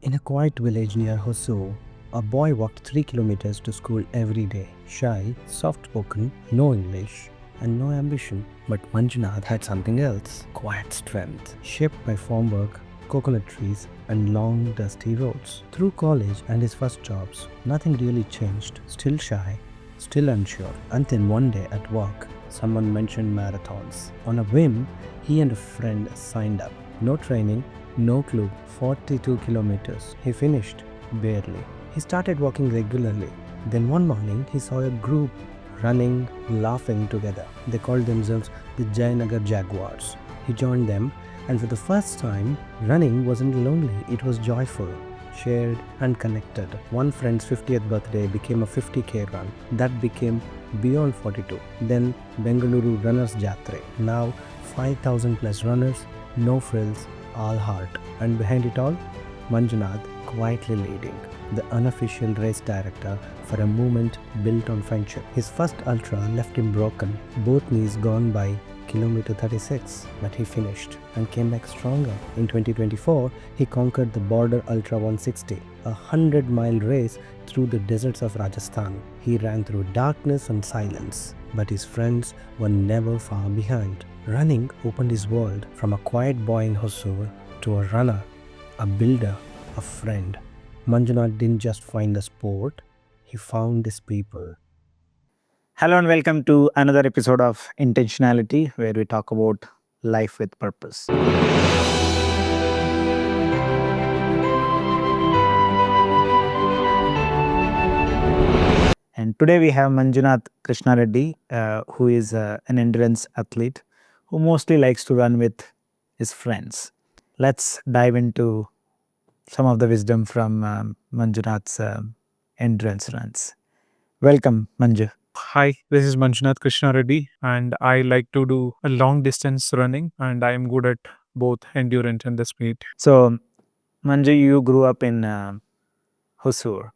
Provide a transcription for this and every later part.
In a quiet village near Hosur, a boy walked 3 kilometers to school every day. Shy, soft-spoken, no English, and no ambition. But Manjunath had something else. Quiet strength, shaped by farm work, coconut trees, and long, dusty roads. Through college and his first jobs, nothing really changed. Still shy, still unsure, until one day at work, someone mentioned marathons. On a whim, he and a friend signed up. No training, no clue. 42 kilometers. He finished, barely. He started walking regularly. Then one morning, he saw a group running, laughing together. They called themselves the Jayanagar Jaguars. He joined them, and for the first time, running wasn't lonely, it was joyful, shared and connected. One friend's 50th birthday became a 50k run. That became beyond 42. Then Bengaluru runners Jathre. Now 5,000 plus runners, no frills, all heart. And behind it all, Manjunath quietly leading, the unofficial race director for a movement built on friendship. His first ultra left him broken, both knees gone by kilometer 36, but he finished and came back stronger. In 2024, he conquered the Border Ultra 160, a 100-mile race through the deserts of Rajasthan. He ran through darkness and silence, but his friends were never far behind. Running opened his world from a quiet boy in Hosur to a runner, a builder, a friend. Manjunath didn't just find the sport, he found his people. Hello and welcome to another episode of Intentionality, where we talk about life with purpose. And today we have Manjunath Krishnareddy, who is an endurance athlete who mostly likes to run with his friends. Let's dive into some of the wisdom from Manjunath's endurance runs. Welcome, Manju. Hi, this is Manjunath Krishnareddy, and I like to do a long distance running, and I am good at both endurance and the speed. So, Manju, you grew up in Hosur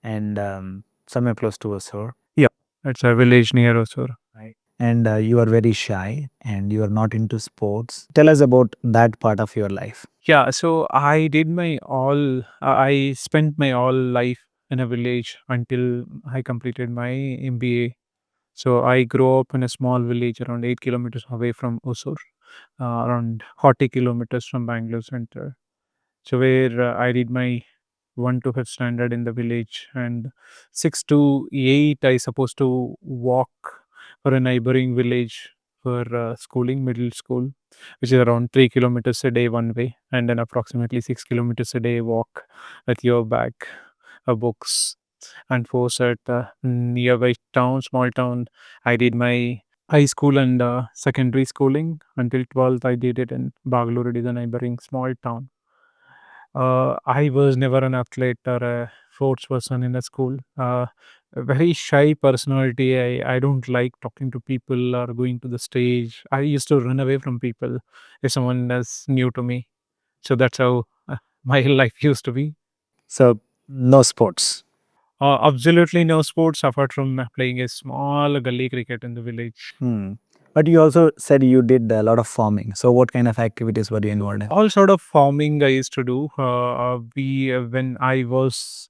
and somewhere close to Hosur. It's a village near Hosur. And you are very shy and you are not into sports. Tell us about that part of your life. Yeah, so I spent my all life in a village until I completed my MBA. So I grew up in a small village around 8 kilometers away from Hosur, around 40 kilometers from Bangalore center. So where I did my 1 to 5th standard in the village, and 6 to 8 I supposed to walk for a neighboring village for schooling, middle school, which is around 3 kilometers a day one way, and then approximately 6 kilometers a day walk with your bag of books. And force at nearby town, small town, I did my high school and secondary schooling until 12th. I did it in Bangalore. It is a neighboring small town. I was never an athlete or a sports person in the school. A very shy personality. I don't like talking to people or going to the stage. I used to run away from people if someone is new to me. So that's how my life used to be. So, no sports. Absolutely no sports apart from playing a small gully cricket in the village. But you also said you did a lot of farming. So, what kind of activities were you involved in? All sort of farming I used to do. We when I was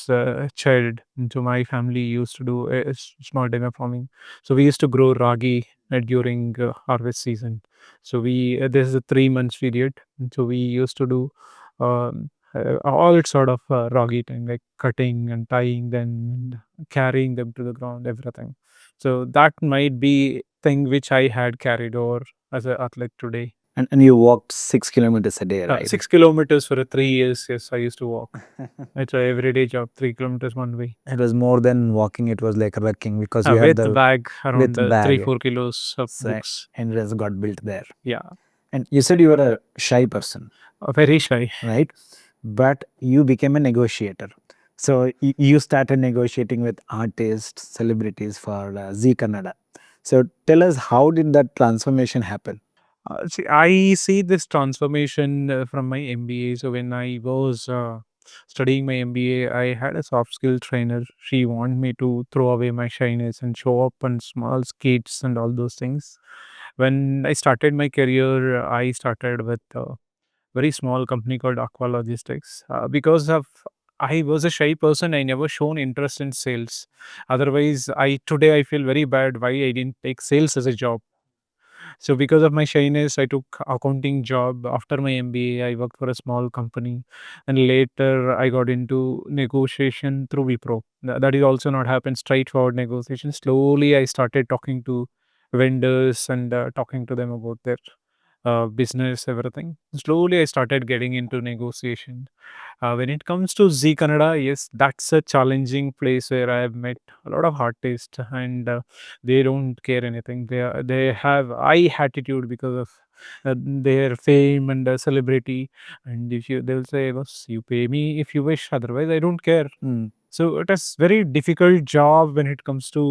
a child, so my family used to do a small time of farming. So we used to grow ragi during harvest season. So we this is a 3 months period. So we used to do all sort of ragi thing, like cutting and tying them, carrying them to the ground, everything. So that might be thing which I had carried over as an athlete today. And you walked 6 kilometers a day, right? 6 kilometers for 3 years. Yes, I used to walk. It's a everyday job, 3 kilometers one way. It was more than walking, it was like wrecking because you With had the bag around with 3-4 kilos of so books. endurance got built there. Yeah, And you said you were a shy person, very shy. right? But you became a negotiator. So you started negotiating with artists, celebrities for Z Kannada. So tell us, how did that transformation happen? I see this transformation from my MBA. So when I was studying my MBA, I had a soft skill trainer. She wanted me to throw away my shyness and show up on small skates and all those things. When I started my career, I started with very small company called Aqua Logistics. Because of I was a shy person, I never shown interest in sales. Otherwise, I feel very bad why I didn't take sales as a job. So because of my shyness, I took accounting job. After my MBA, I worked for a small company, and later I got into negotiation through Wipro. That is also not happened straightforward negotiation. Slowly, I started talking to vendors and talking to them about their business, everything. Slowly, I started getting into negotiation. When it comes to Z Kannada, yes, that's a challenging place where I have met a lot of artists, and they don't care anything. They have high attitude because of their fame and celebrity. And if you, they'll say, "Boss, you pay me if you wish. Otherwise, I don't care." So it is very difficult job when it comes to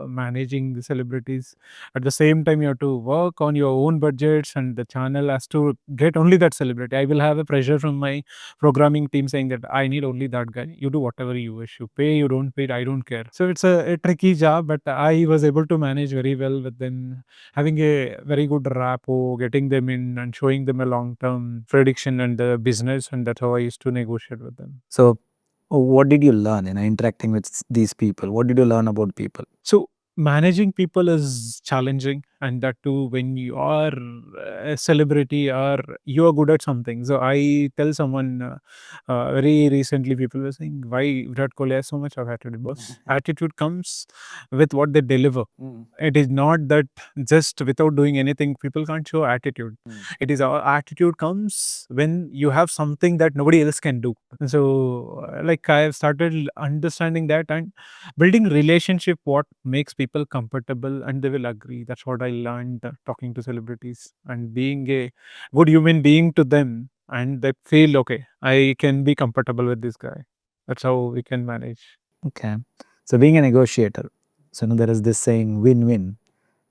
managing the celebrities. At the same time, you have to work on your own budgets, and the channel has to get only that celebrity. I will have a pressure from my programming team saying that I need only that guy. You do whatever you wish. You pay, you don't pay, I don't care. So it's a tricky job, but I was able to manage very well with them, having a very good rapport, getting them in and showing them a long-term prediction and the business, and that's how I used to negotiate with them. So, what did you learn in interacting with these people? What did you learn about people? So managing people is challenging, and that too when you are a celebrity or you are good at something. So I tell someone very recently, people were saying, why Virat Kohli has so much of attitude? Boss, attitude comes with what they deliver. It is not that just without doing anything, people can't show attitude. It is our attitude comes when you have something that nobody else can do. So like I have started understanding that and building relationship what makes people comfortable and they will agree. That's what I learned talking to celebrities and being a good human being to them, and they feel okay, I can be comfortable with this guy. That's how we can manage. Okay. So, being a negotiator, so there is this saying win-win.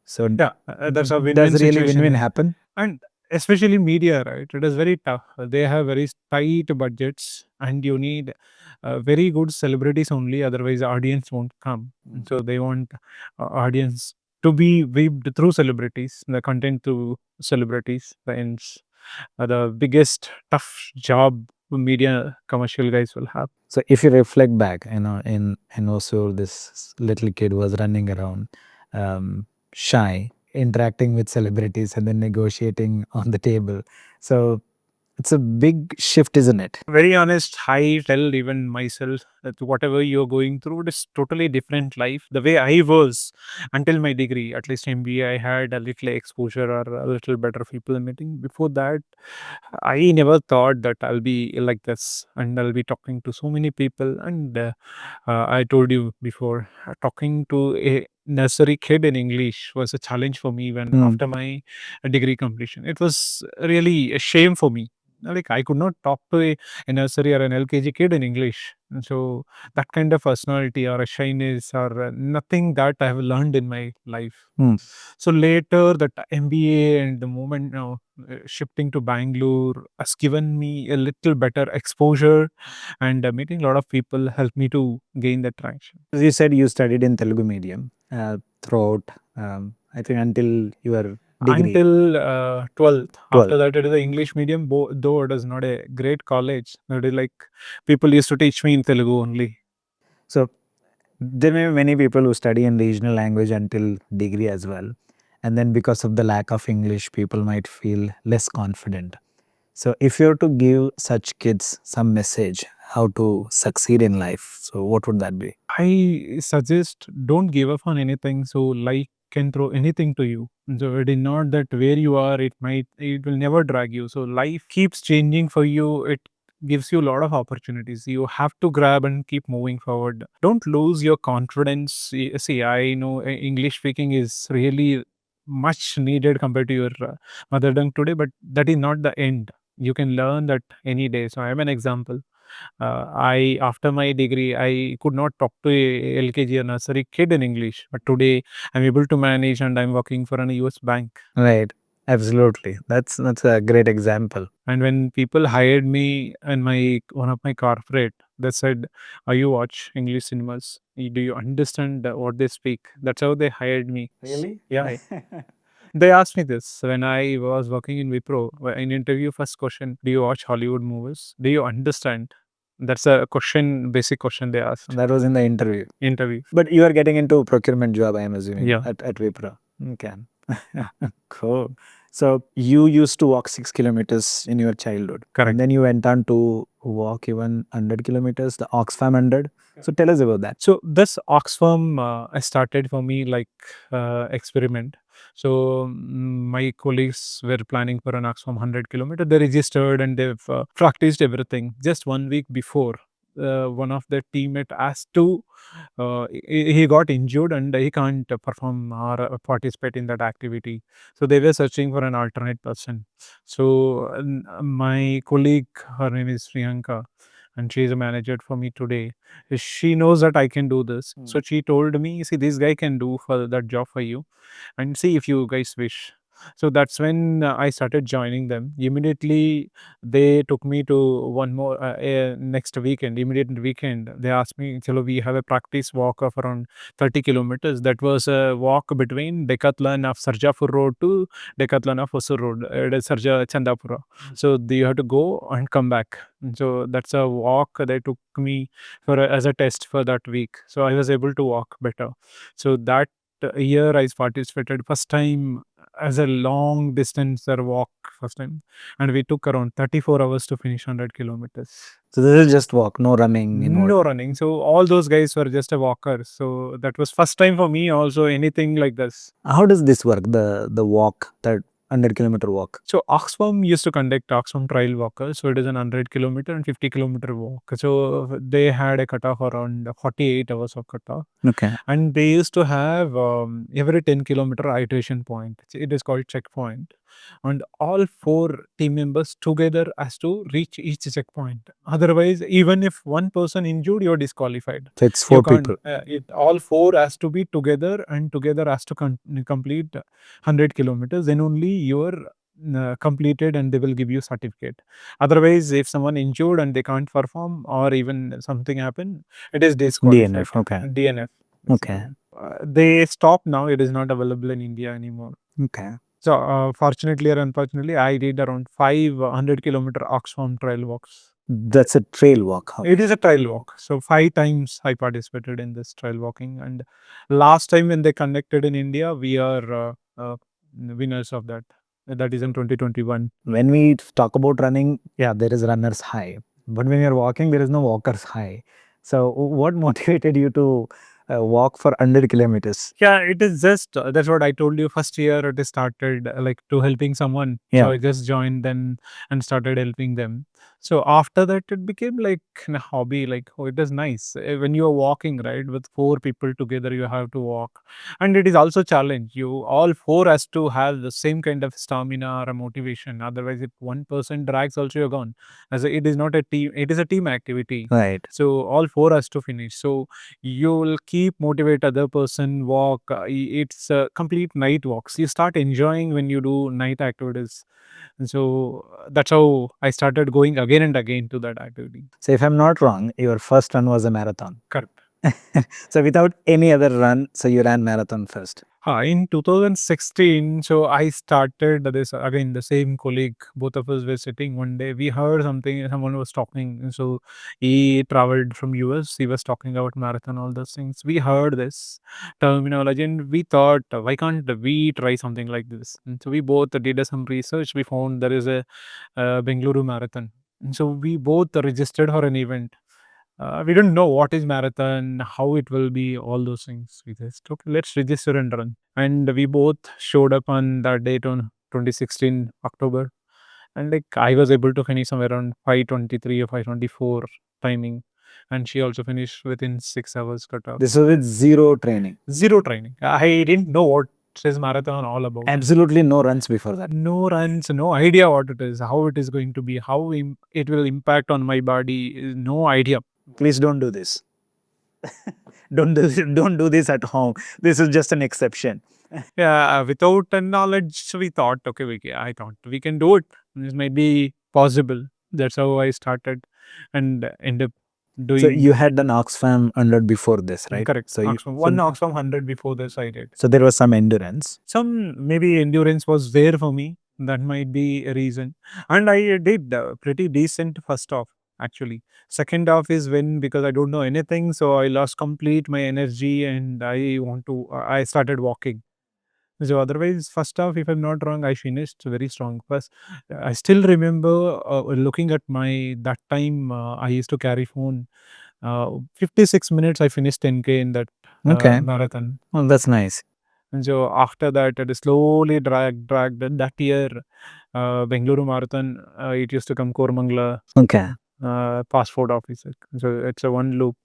So, Yeah, that's a win-win does really situation. win-win happen? And especially media, right? It is very tough. They have very tight budgets, and you need very good celebrities only. Otherwise, the audience won't come. And so they want audience to be weaved through celebrities, the content through celebrities. Hence, the biggest tough job media commercial guys will have. So, if you reflect back, in Hosur, this little kid was running around, shy, interacting with celebrities, and then negotiating on the table. So, it's a big shift, isn't it? Very honest, I tell even myself that whatever you're going through, it is totally different life. The way I was until my degree, at least MBA, I had a little exposure or a little better people meeting. Before that, I never thought that I'll be like this and I'll be talking to so many people. And I told you before, talking to a nursery kid in English was a challenge for me when after my degree completion. It was really a shame for me. Like I could not talk to a nursery or an LKG kid in English. And so that kind of personality or a shyness or nothing that I have learned in my life. So later that MBA and the moment now shifting to Bangalore has given me a little better exposure, and meeting a lot of people helped me to gain that traction. As you said, you studied in Telugu medium throughout, I think, until your degree. Until 12th. 12th. After that, it is the English medium, though it is not a great college. It is like people used to teach me in Telugu only. So, there may be many people who study in regional language until degree as well. And then because of the lack of English, people might feel less confident. So, if you were to give such kids some message how to succeed in life, so what would that be? I suggest don't give up on anything. So life can throw anything to you. So it is not that where you are, it will never drag you. So life keeps changing for you. It gives you a lot of opportunities. You have to grab and keep moving forward. Don't lose your confidence. See, I know English speaking is really much needed compared to your mother tongue today, but that is not the end. You can learn that any day. So I am an example. I after my degree, I could not talk to a LKG or nursery kid in English, but today I'm able to manage, and I'm working for an US bank. Right. Absolutely. That's a great example. And when people hired me and my one of my corporate, they said, "Are you watch English cinemas? Do you understand what they speak?" That's how they hired me. Really? Yeah. They asked me this when I was working in Wipro. In interview, first question: do you watch Hollywood movies? Do you understand? That's a question, basic question they asked. That was in the interview. Interview. But you are getting into procurement job, I am assuming, Yeah. at Wipro. Okay. Cool. So you used to walk 6 kilometers in your childhood. Correct. And then you went on to walk even 100 kilometers, the Oxfam 100. So tell us about that. So this Oxfam started for me like experiment. So my colleagues were planning for an Oxfam 100 kilometer. They registered and they've practiced everything. Just 1 week before, one of their teammate asked to he got injured and he can't perform or participate in that activity. So they were searching for an alternate person. So my colleague, her name is Priyanka, and she is a manager for me today. She knows that I can do this. So she told me, see, this guy can do for that job for you, and see if you guys wish. So that's when I started joining them. Immediately, they took me to one more next weekend. Immediate weekend, they asked me, "Chalo, we have a practice walk of around 30 kilometers." That was a walk between Decathlon of Sarjapur Road to Decathlon of Hosur Road, Sarja Chandapura. So you have to go and come back. So that's a walk they took me for as a test for that week. So I was able to walk better. So that year I participated first time as a long distance walk first time, and we took around 34 hours to finish 100 kilometers. So this is just walk, no running. No running. So all those guys were just a walker. So that was first time for me also anything like this. How does this work? The walk, that 100-kilometer walk. So Oxfam used to conduct Oxfam Trail Walkers. So it is an 100 kilometer and 50 kilometer walk. So they had a cutoff around 48 hours of cutoff. Okay. And they used to have every 10 kilometer iteration point. It is called checkpoint. And all 4 team members together has to reach each checkpoint. Otherwise, even if one person injured, you're disqualified. So it's You 4 can't- people. all 4 has to be together, and together has to complete 100 kilometers. Then only you're completed and they will give you certificate. Otherwise, if someone injured and they can't perform or even something happen, it is disqualified. DNF. Okay. DNF. Okay. They stopped now. It is not available in India anymore. Okay. So fortunately or unfortunately, I did around 500 kilometer Oxfam trail walks. That's a trail walk. How? It is a trail walk. So 5 times I participated in this trail walking, and last time when they conducted in India, we are winners of that. That is in 2021. When we talk about running, yeah, there is runner's high. But when you're walking, there is no walker's high. So what motivated you to walk for 100 kilometers? Yeah, it is just that's what I told you. First year it is started like to helping someone. Yeah. So I just joined them and started helping them. So after that, it became like a hobby. Like, oh, it is nice when you are walking, right, with 4 people together. You have to walk, and it is also challenge. You all 4 has to have the same kind of stamina or motivation. Otherwise, if one person drags, also you're gone. It is not a team. It is a team activity. Right. So all 4 has to finish. So you'll keep motivate other person walk. It's a complete night walks. You start enjoying when you do night activities. And so that's how I started going again and again to that activity. So if I'm not wrong, your first run was a marathon. Correct. So without any other run, so you ran marathon first. In 2016, so I started this again. The same colleague, both of us were sitting one day. We heard something. Someone was talking. And so he traveled from US. He was talking about marathon, all those things. We heard this terminology, and we thought, why can't we try something like this? And so we both did some research. We found there is a Bengaluru marathon, and so we both registered for an event. We don't know what is marathon, how it will be, all those things. We just, okay, let's register and run. And we both showed up on that date on 2016 October. And like I was able to finish somewhere around 5:23 or 5:24 timing. And she also finished within 6 hours cutoff. This was with zero training. Zero training. I didn't know what is marathon all about. Absolutely no runs before that. No runs, no idea what it is, how it is going to be, how it will impact on my body. No idea. Please don't do this. Don't do this at home. This is just an exception. Yeah, without a knowledge, we thought, okay, I thought we can do it. This might be possible. That's how I started and ended up doing. So you had an Oxfam 100 before this, right? Correct. So you, One Oxfam 100 before this I did. so there was some endurance. Some maybe endurance was there for me. That might be a reason. And I did pretty decent first off, actually. Second off is when, because I don't know anything, so I lost complete my energy and I started walking. So otherwise, first off, if I'm not wrong, I finished very strong. First, I still remember looking at that time I used to carry phone. 56 minutes I finished 10K in that Okay. marathon. Well, that's nice. And so after that, it slowly dragged. And that year, Bengaluru marathon, it used to come Kormangla Okay. passport office. So it's a one loop.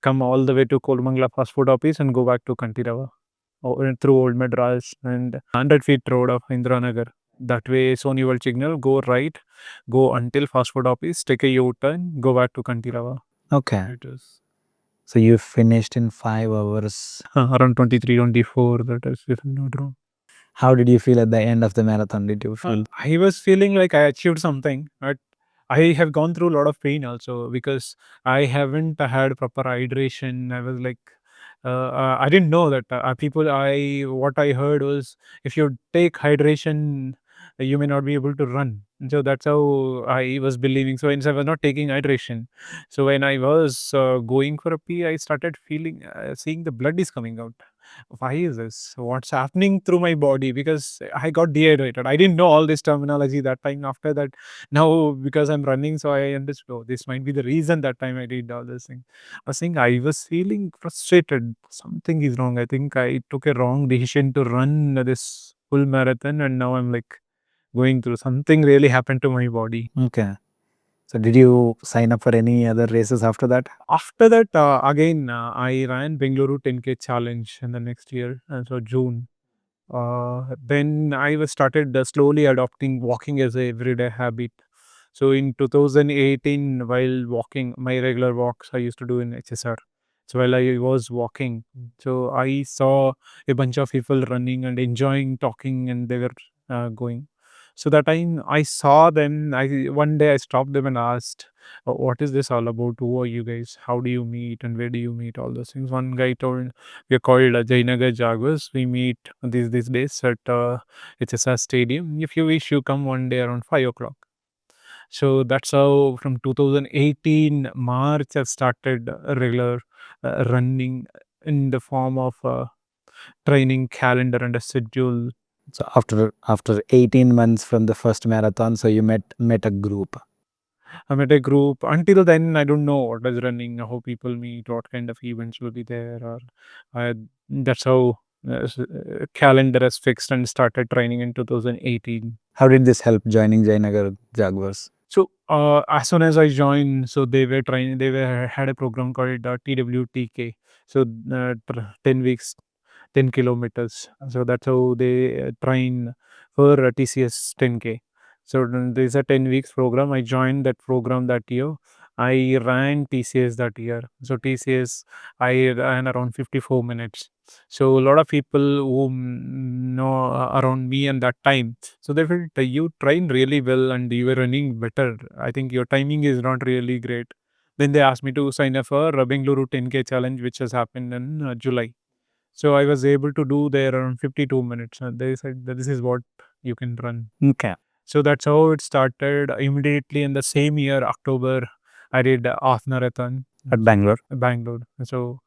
Come all the way to Kormangla passport office and go back to Kantirava through Old Madras and 100 feet road of Indranagar. That way, Sony World signal, go right, go until passport office, take a U-turn, go back to Kantirava. Okay. It is So you finished in 5 hours. around 23, 24, that is, if I'm not wrong. How did you feel at the end of the marathon? Did you feel? I was feeling like I achieved something, but I have gone through a lot of pain also because I haven't had proper hydration. I was like, I didn't know that what I heard was if you take hydration, you may not be able to run. So that's how I was believing. So hence I was not taking hydration. So when I was going for a pee, I started seeing the blood is coming out. Why is this? What's happening through my body? Because I got dehydrated. I didn't know all this terminology that time. After that, now because I'm running, so I understood, oh, this might be the reason that time I did all this thing. I was saying I was feeling frustrated. Something is wrong. I think I took a wrong decision to run this full marathon, and now I'm like going through something really happened to my body. Okay. So did you sign up for any other races after that? After that, again, I ran Bengaluru 10K challenge in the next year, and so June. Then I was started slowly adopting walking as a everyday habit. So in 2018, while walking, my regular walks I used to do in HSR. So while I was walking, so I saw a bunch of people running and enjoying talking, and they were going. So that time I saw them. One day I stopped them and asked, "What is this all about? Who are you guys? How do you meet? And where do you meet? All those things." One guy told, "We are called Jainagar Jaguars. We meet these days at HSR Stadium. If you wish, you come one day around 5 o'clock." So that's how from 2018 March I started regular running in the form of training calendar and a schedule. So after 18 months from the first marathon, so you met a group. I met a group. Until then, I don't know what is running, how people meet, what kind of events will be there, or that's how calendar is fixed and started training in 2018. How did this help joining Jainagar Jaguars? So as soon as I joined, so they were training. Had a program called TWTK. So 10 weeks, 10 kilometers. So that's how they train for TCS 10K. So there's a 10 weeks program. I joined that program that year. I ran TCS that year. So TCS, I ran around 54 minutes. So a lot of people who know around me and that time, so they felt you train really well and you were running better. I think your timing is not really great. Then they asked me to sign up for Bengaluru 10K challenge, which has happened in July. So I was able to do there around 52 minutes. And they said that this is what you can run. Okay. So that's how it started. Immediately in the same year, October, I did half marathon At Bangalore. Bangalore. So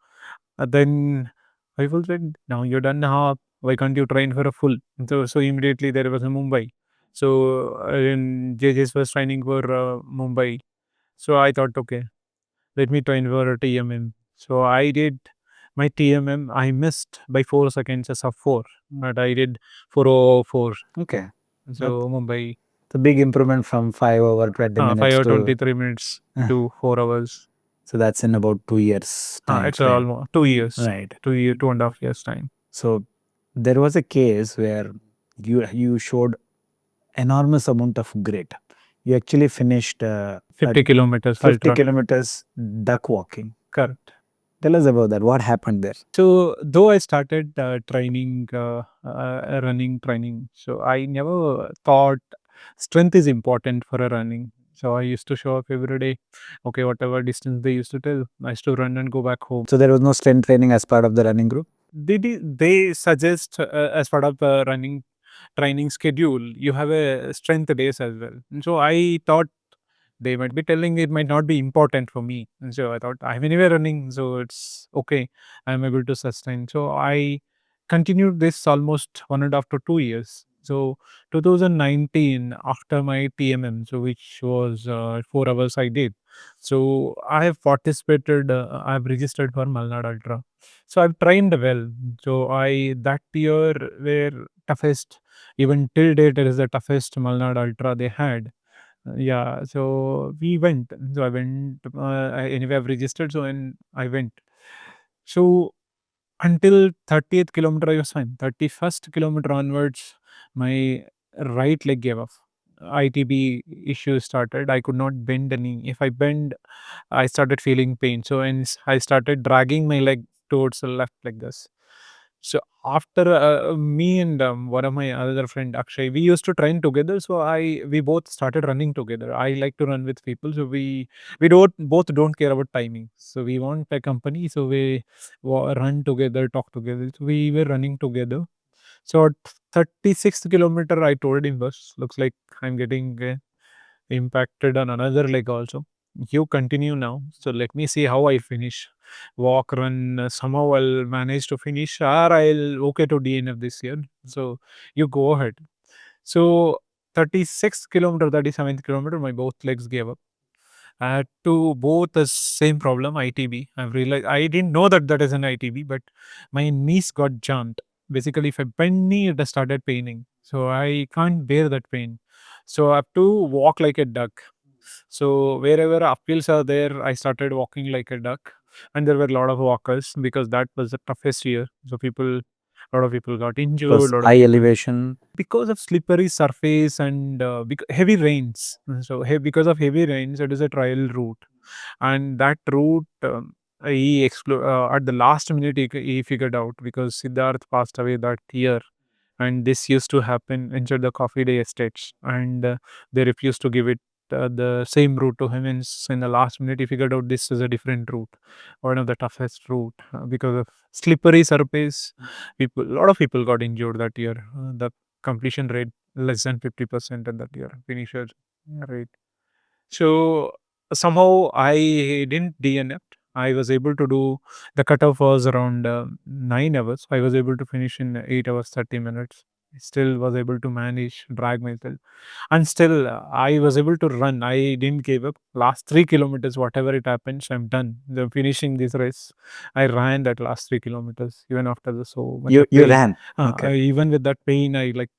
then people said, now you're done half. Why can't you train for a full? So immediately there was a Mumbai. So JJ's was training for Mumbai. So I thought, okay, let me train for a TMM. So I did my TMM. I missed by 4 seconds as of 4, but I did 4:04. Okay. So Mumbai, It's a big improvement from 5 over 20 minutes 5 or to 23 minutes to 4 hours. so that's in about 2 years time It's frame. almost 2 years, Right. 2.5 years time. So there was a case where you showed enormous amount of grit. You actually finished 50 kilometers 50 ultra. kilometers duck walking. Correct. Tell us about that. What happened there? So though I started training, running training, so I never thought strength is important for a running. So I used to show up every day. Okay, whatever distance they used to tell, I used to run and go back home. So there was no strength training as part of the running group? They suggest as part of running training schedule, you have a strength days as well. And so I thought they might be telling it might not be important for me. And so I thought I'm anyway running, so it's okay. I'm able to sustain. So I continued this almost 1.5 to 2 years. So 2019, after my TMM, so which was 4 hours I did. So I have participated. I've registered for Malnad Ultra. So I've trained well. So I that year were toughest. Even till date, it is the toughest Malnad Ultra they had. Yeah, so we went. So I went. Anyway, I've registered. So and I went. So until 30th kilometer, I was fine. 31st kilometer onwards, my right leg gave off. ITB issues started. I could not bend the knee. If I bend, I started feeling pain. So and I started dragging my leg towards the left like this. So after me and one of my other friend Akshay, we used to train together. So we both started running together. I like to run with people. So we don't both don't care about timing. So we want a company. So we run together, talk together. So we were running together. So at 36th kilometer, I told him, "Bus, looks like I'm getting impacted on another leg also. You continue now. So let me see how I finish. Walk, run. Somehow I'll manage to finish, or I'll okay to DNF this year. So you go ahead." So 36th kilometer, 37th kilometer, my both legs gave up. I had to both the same problem, ITB. I've realized I didn't know that that is an ITB, but my knees got jammed. Basically, if I bend knee, it has started paining. So I can't bear that pain. So I have to walk like a duck. So wherever uphills are there, I started walking like a duck. And there were a lot of walkers because that was the toughest year. So a lot of people got injured. Because A lot of high people elevation. because of slippery surface and heavy rains. So because of heavy rains, it is a trial route, and that route at the last minute he figured out because Siddharth passed away that year, and this used to happen inside the Coffee Day estates, and they refused to give it the same route to him. And in the last minute, he figured out this is a different route, one of the toughest route because of slippery surface. A lot of people got injured that year. The completion rate less than 50% in that year, finisher rate. So somehow I didn't DNF. I was able to do the cutoff was around 9 hours. I was able to finish in 8 hours 30 minutes. I still was able to manage drag myself, and still I was able to run. I didn't give up. Last 3 kilometers, whatever it happens, I'm done. The finishing this race, I ran that last 3 kilometers even after the so much You of pain. ran. Okay. Even with that pain, I like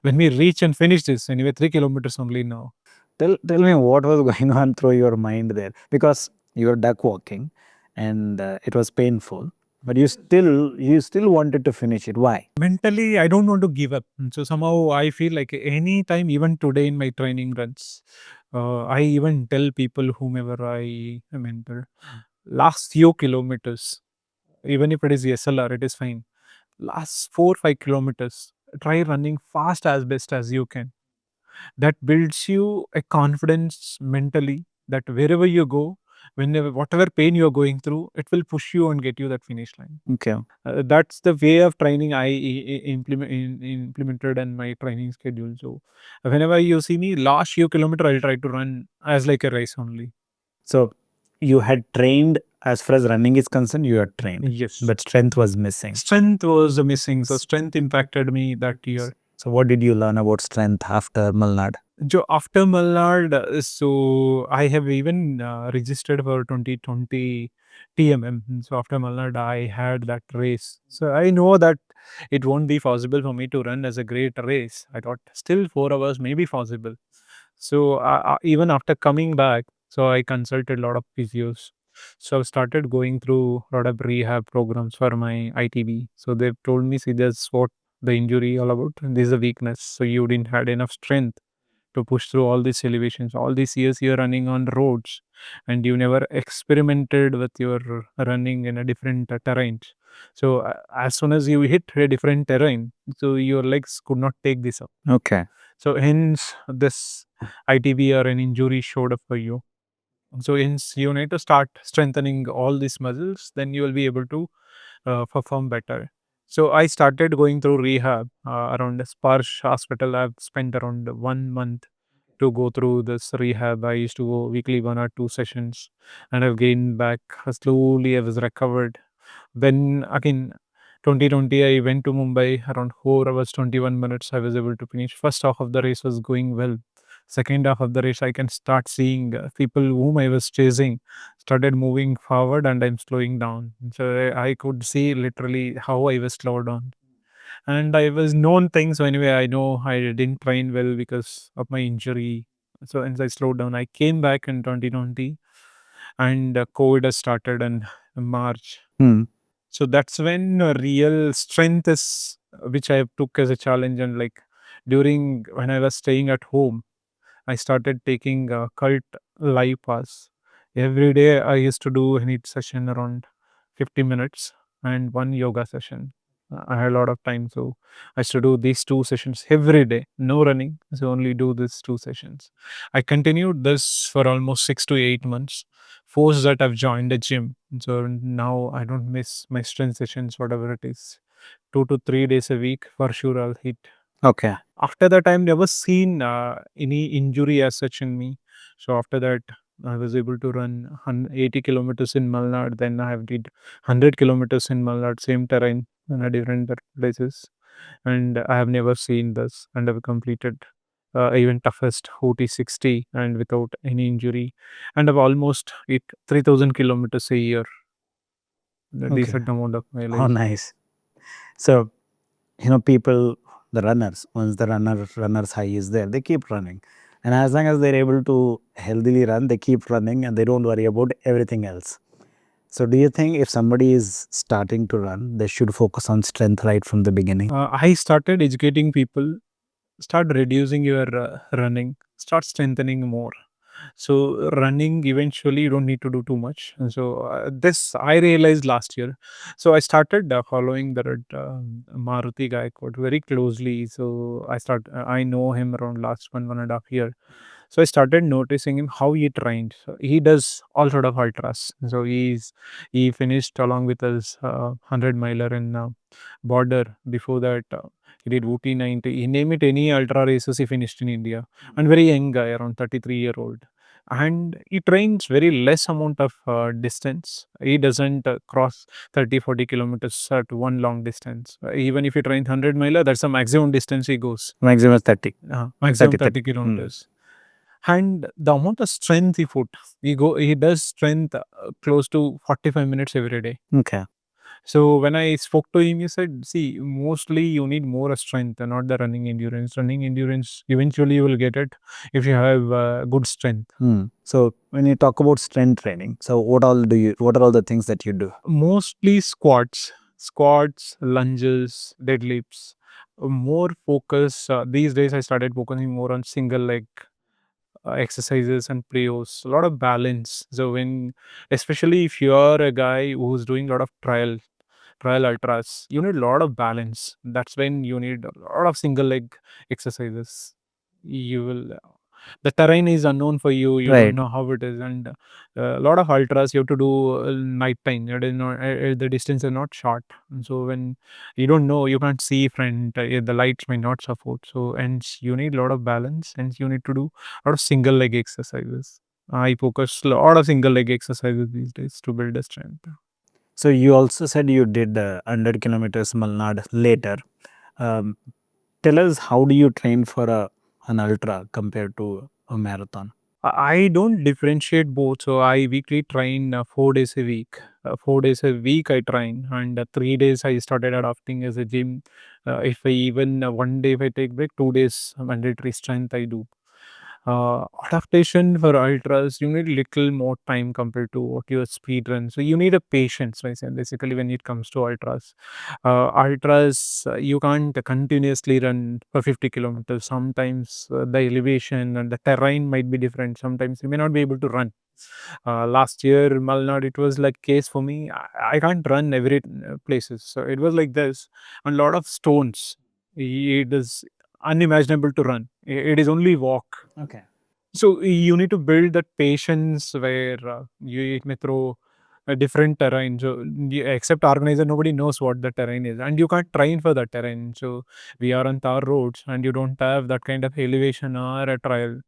when we reach and finish this anyway 3 kilometers only now. Tell me what was going on through your mind there, because you were duck walking and it was painful, but you still wanted to finish it. Why? Mentally, I don't want to give up. So somehow I feel like any time, even today in my training runs, I even tell people whomever I mentor, last few kilometers, even if it is SLR, it is fine. Last 4 5 kilometers, try running fast as best as you can. That builds you a confidence mentally that wherever you go, whenever whatever pain you are going through, it will push you and get you that finish line. Okay. That's the way of training implemented in my training schedule. So whenever you see me, last few kilometer, I'll try to run as like a race only. So you had trained, as far as running is concerned, you had trained, Yes, but strength was missing. strength was missing. So strength impacted me that year. So what did you learn about strength after Malnad? So after Malnad, so I have even registered for 2020 TMM. So after Malnad, I had that race. So I know that it won't be possible for me to run as a great race. I thought still 4 hours may be possible. So even after coming back, so I consulted a lot of physios. So I started going through a lot of rehab programs for my ITB. So they've told me, see, that's what the injury all about. And this is a weakness. So you didn't had enough strength to push through all these elevations. All these years you're running on roads, and you never experimented with your running in a different terrain. So as soon as you hit a different terrain, so your legs could not take this up. Okay. So hence this ITB or an injury showed up for you. So hence you need to start strengthening all these muscles, then you will be able to perform better. So I started going through rehab around the Sparsh Hospital. I've spent around 1 month to go through this rehab. I used to go weekly 1 or 2 sessions, and I've gained back slowly. I was recovered. Then again, 2020, I went to Mumbai around 4 hours 21 minutes. I was able to finish. First half of the race was going well. Second half of the race, I can start seeing people whom I was chasing started moving forward, and I'm slowing down. So I could see literally how I was slowed down. And I was known things. So anyway, I know I didn't train well because of my injury. So as I slowed down, I came back in 2020, and COVID has started in March. Hmm. So that's when real strength is, which I took as a challenge. And like during when I was staying at home, I started taking cult live pass. Every day I used to do any session around 50 minutes and one yoga session. I had a lot of time, so I used to do these 2 sessions every day. No running, so only do these 2 sessions. I continued this for almost 6 to 8 months. Forced that I've joined a gym, so now I don't miss my strength sessions, whatever it is. 2 to 3 days a week for sure I'll hit. Okay. After that, I've never seen any injury as such in me. So after that, I was able to run 80 kilometers in Malnad. Then I have did 100 kilometers in Malnad, same terrain in a different places. And I have never seen this. And I've completed even toughest OT 60 and without any injury. And I've almost hit 3,000 kilometers a year. A Okay. decent amount of Oh, mileage. nice. So, people, the runners, once the runner's high is there, they keep running. And as long as they're able to healthily run, they keep running and they don't worry about everything else. So, do you think if somebody is starting to run, they should focus on strength right from the beginning? I started educating people, start reducing your running, start strengthening more. So running, eventually you don't need to do too much. And so this I realized last year. So I started following that Maruti Gaikwad very closely. So I know him around last 1.5 year. So I started noticing him how he trained. So he does all sort of ultras. So he finished along with us 100 miler in border. Before that, he did OT 90. He name it any ultra races he finished in India. And very young guy, around 33-year-old. And he trains very less amount of distance. He doesn't cross 30-40 kilometers at one long distance. Even if he trains 100 miler, that's the maximum distance he goes. Maximum 30. Maximum 30. 30 kilometers. And the amount of strength he does strength close to 45 minutes every day. Okay. So when I spoke to him, he said, see, mostly you need more strength and not the running endurance. Running endurance, eventually you will get it if you have good strength. So, when you talk about strength training, so what are all the things that you do? Mostly squats, lunges, deadlifts. More focus. These days I started focusing more on single leg exercises and playos, a lot of balance. So especially if you're a guy who's doing a lot of trial ultras, you need a lot of balance. That's when you need a lot of single leg exercises. You will The terrain is unknown for you. You don't Right. know how it is, and a lot of ultras you have to do night time. It is not, the distance is not short, and so when you don't know, you can't see front. The lights may not support. So and you need a lot of balance, and you need to do a lot of single leg exercises. I focus a lot of single leg exercises these days to build a strength. So, you also said you did 100 kilometers Malnad later. Um, Tell us, how do you train for an ultra compared to a marathon? I don't differentiate both. So I weekly train 4 days a week. 4 days a week I train, and 3 days I started adopting as a gym. If I even one day if I take break, 2 days mandatory strength I do. Adaptation for ultras, you need little more time compared to what your speed run. So you need a patience, right? And basically, when it comes to ultras, you can't continuously run for 50 kilometers. Sometimes the elevation and the terrain might be different. Sometimes you may not be able to run. Last year, Malnad, it was like case for me. I can't run every places. So it was like this, and a lot of stones. It is unimaginable to run. It is only walk. Okay. So you need to build that patience where you may throw a different terrain. So except organizer, nobody knows what the terrain is, and you can't train for that terrain. So we are on tar roads, and you don't have that kind of elevation or a trial.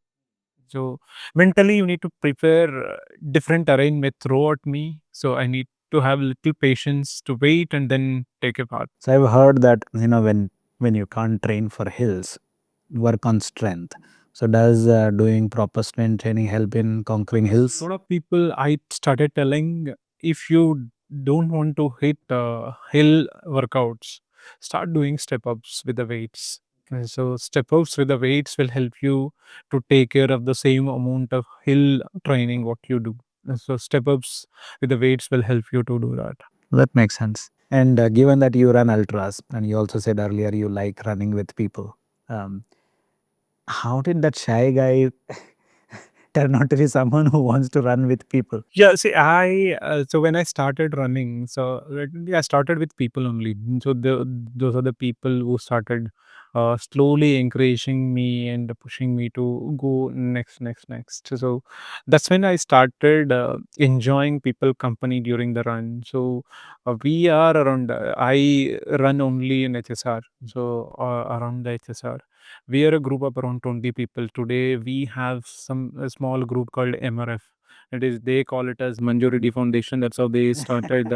So mentally, you need to prepare different terrain may throw at me. So I need to have little patience to wait and then take a path. So I've heard that when you can't train for hills, work on strength. So does doing proper strength training help in conquering hills? A lot of people I started telling, if you don't want to hit hill workouts, start doing step ups with the weights. So step ups with the weights will help you to take care of the same amount of hill training what you do. So step ups with the weights will help you to do that. That makes sense. And given that you run ultras, and you also said earlier you like running with people, um, how did that shy guy turn out to be someone who wants to run with people? Yeah, see, so when I started running, so I started with people only. So those are the people who started slowly encouraging me and pushing me to go next. So that's when I started enjoying people company during the run. So we are around. I run only in HSR. So around the HSR, we are a group of around 20 people. Today we have a small group called MRF. It is they call it as Manjunath Foundation. That's how they started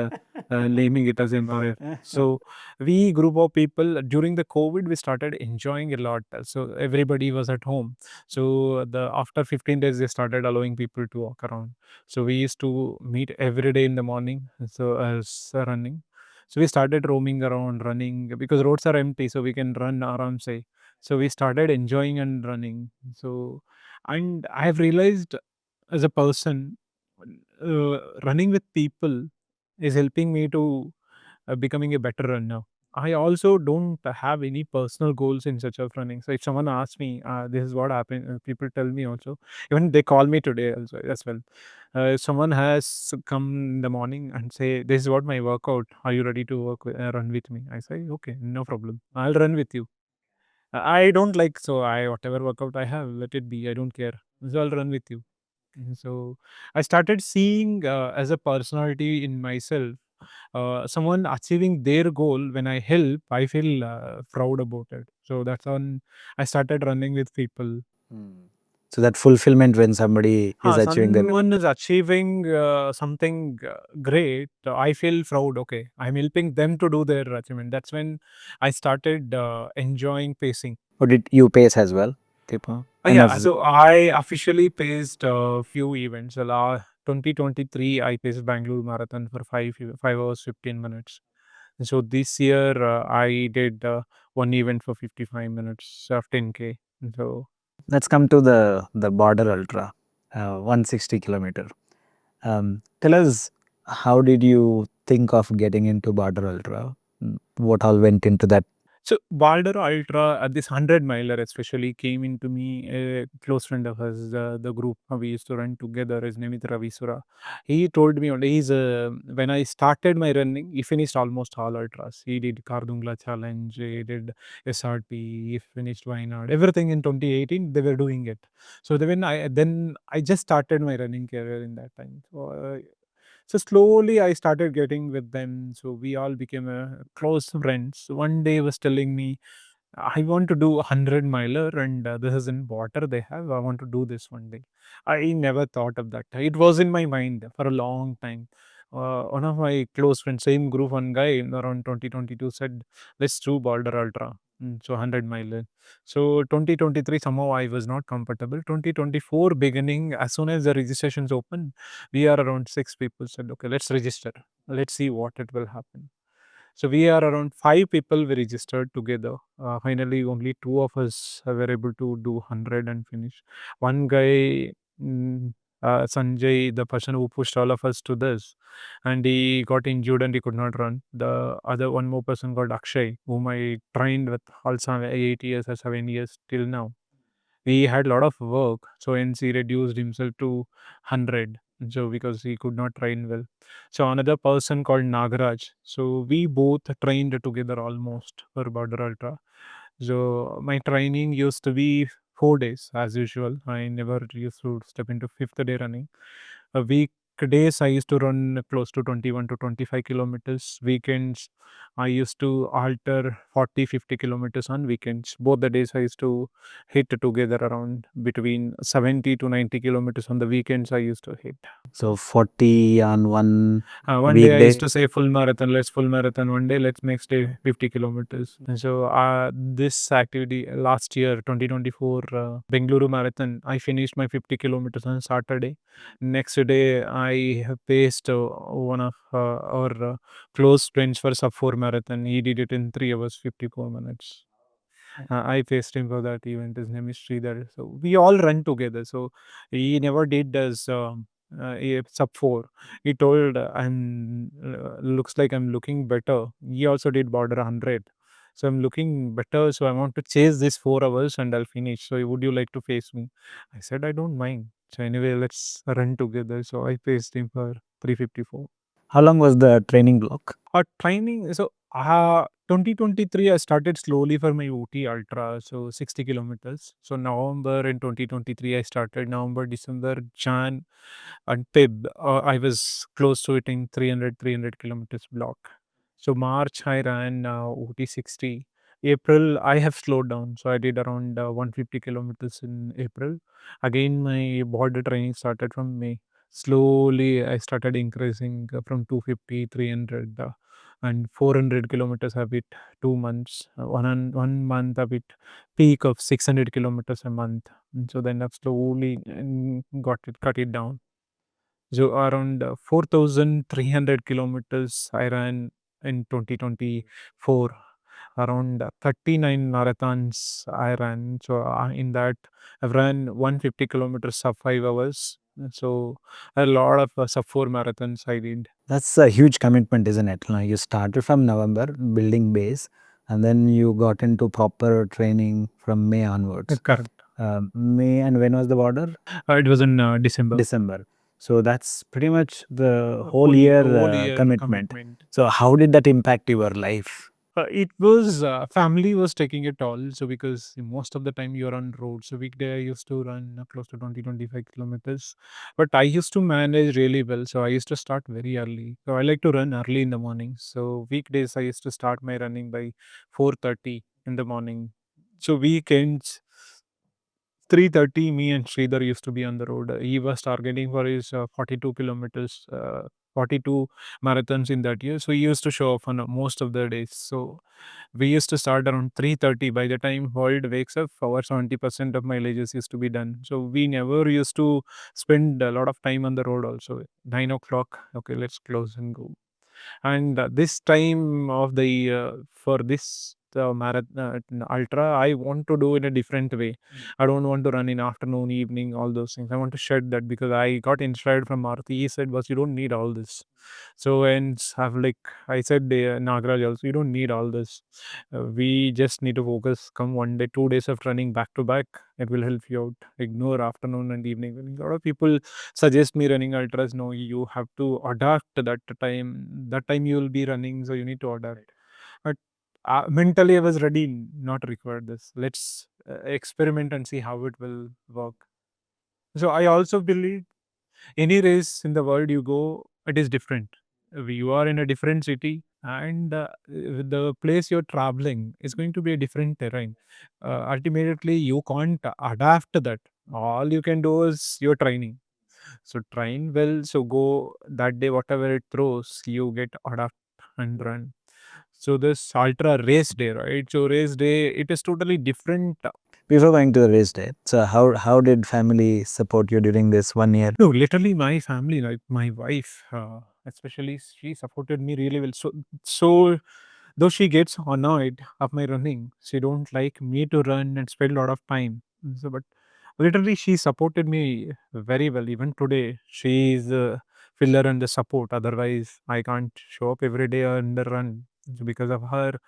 naming it as MRF. So we group of people during the COVID we started enjoying a lot. So everybody was at home. So the after 15 days they started allowing people to walk around. So we used to meet every day in the morning. So as running. So we started roaming around, running because roads are empty, so we can run around. Say, so we started enjoying and running. So, and I have realized as a person, running with people is helping me to becoming a better runner. I also don't have any personal goals in such of running. So if someone asks me, this is what happened, people tell me also. Even they call me today also as well. If someone has come in the morning and say, this is what my workout. Are you ready to run with me? I say, okay, no problem. I'll run with you. I don't like so I whatever workout I have, let it be. I don't care. So I'll run with you. So I started seeing as a personality in myself, someone achieving their goal. When I help, I feel proud about it. So that's when I started running with people. So that fulfillment when somebody is achieving that. Someone is achieving something great, I feel proud. Okay, I'm helping them to do their achievement. That's when I started enjoying pacing. Or did you pace as well? Tipo? Yeah, so I officially paced a few events. 2023, I paced Bangalore Marathon for 5 hours 15 minutes. And so this year, I did one event for 55 minutes of 10K. And so Let's come to the border ultra, 160 kilometer. Tell us, how did you think of getting into border ultra? What all went into that? So Balder Ultra, this 100 miler especially came into me. A close friend of us, the group we used to run together. His name is Ravisura. He told me one day, when I started my running, he finished almost all ultras. He did Kardungla Challenge, he did SRP, he finished Wayanad, everything in 2018. They were doing it. So then I just started my running career in that time. So slowly I started getting with them. So we all became close friends. One day he was telling me, I want to do 100 miler and this is in water they have. I want to do this one day. I never thought of that. It was in my mind for a long time. One of my close friends, same group, one guy around 2022 said, let's do Boulder Ultra. So 100 miler. So 2023, somehow I was not comfortable. 2024 beginning, as soon as the registrations open, we are around 6 people said, okay, let's register. Let's see what it will happen. So we are around 5 people we registered together. Finally, only two of us were able to do 100 and finish. One guy, mm, Sanjay, the person who pushed all of us to this, and he got injured and he could not run. The other one more person called Akshay, whom I trained with also 8 years or 7 years till now. We had a lot of work, so hence he reduced himself to 100. So because he could not train well. So another person called Nagaraj. So we both trained together almost for Border Ultra. So my training used to be 4 days as usual. I never used to step into fifth day running. A weekdays I used to run close to 21 to 25 kilometers. Weekends I used to alter 40, 50 kilometers on weekends. Both the days I used to hit together around between 70 to 90 kilometers on the weekends I used to hit. So 40 on one One day I weekday. used to say full marathon, let's full marathon. One day, let's next day 50 kilometers. And so this activity last year, 2024 Bengaluru marathon, I finished my 50 kilometers on Saturday. Next day, I have paced one of our close friends for sub 4 marathon. He did it in 3 hours, 54 minutes. I faced him for that event. His name is Sridhar. So we all run together. So he never did as a sub 4. He told, I'm looks like I'm looking better. He also did border 100. So I'm looking better. So I want to chase this 4 hours and I'll finish. So would you like to face me? I said, I don't mind. So anyway, let's run together. So I faced him for 354. How long was the training block? Training, so 2023, I started slowly for my OT Ultra, so 60 kilometers. So November in 2023, I started November, December, Jan, and Feb. I was close to hitting 300 kilometers block. So March, I ran OT 60. April, I have slowed down. So I did around 150 kilometers in April. Again, my border training started from May. Slowly, I started increasing from 250, 300. And 400 kilometers a bit 2 months 1 month a bit peak of 600 kilometers a month. And so then I've slowly cut it down. So around 4,300 kilometers I ran in 2024. Around 39 marathons I ran. So in that I've ran 150 kilometers sub 5 hours. So a lot of sub 4 marathons I did. That's a huge commitment, isn't it? You started from November building base, and then you got into proper training from May onwards. Correct. May, and when was the border? It was in December. December. So that's pretty much the whole Whole year, year commitment. So how did that impact your life? It was family was taking a toll. So because most of the time you're on road. So weekday I used to run close to 20-25 kilometers, but I used to manage really well. So I used to start very early. So I like to run early in the morning. So weekdays I used to start my running by 4:30 in the morning. So weekends 3:30, me and Sridhar used to be on the road. He was targeting for his 42 kilometers, 42 marathons in that year. So he used to show up on most of the days. So we used to start around 3:30. By the time world wakes up, our 70% of mileages used to be done. So we never used to spend a lot of time on the road also. 9 o'clock, okay, let's close and go. And this time of the for this marathon ultra, I want to do in a different way. I don't want to run in afternoon, evening, all those things. I want to shed that because I got inspired from Maruti. He said, "Was you don't need all this." So and have like I said, Nagraj also, you don't need all this. We just need to focus. Come one day, 2 days of running back to back, it will help you out. Ignore afternoon and evening running. A lot of people suggest me running ultras. No, you have to adapt to that time. That time you will be running, so you need to adapt. But mentally, I was ready. Not required this. Let's experiment and see how it will work. So I also believe any race in the world you go, it is different. You are in a different city, and the place you're traveling is going to be a different terrain. Ultimately, you can't adapt to that. All you can do is your training. So train well. So go that day, whatever it throws, you get adapt and run. So this ultra race day, right? So race day, it is totally different. Before going to the race day, so how did family support you during this 1 year? No, literally my family, like my wife, especially, she supported me really well. So though she gets annoyed of my running, she don't like me to run and spend a lot of time. So, but literally, she supported me very well. Even today, she is the filler and the support. Otherwise, I can't show up every day and run. So because of her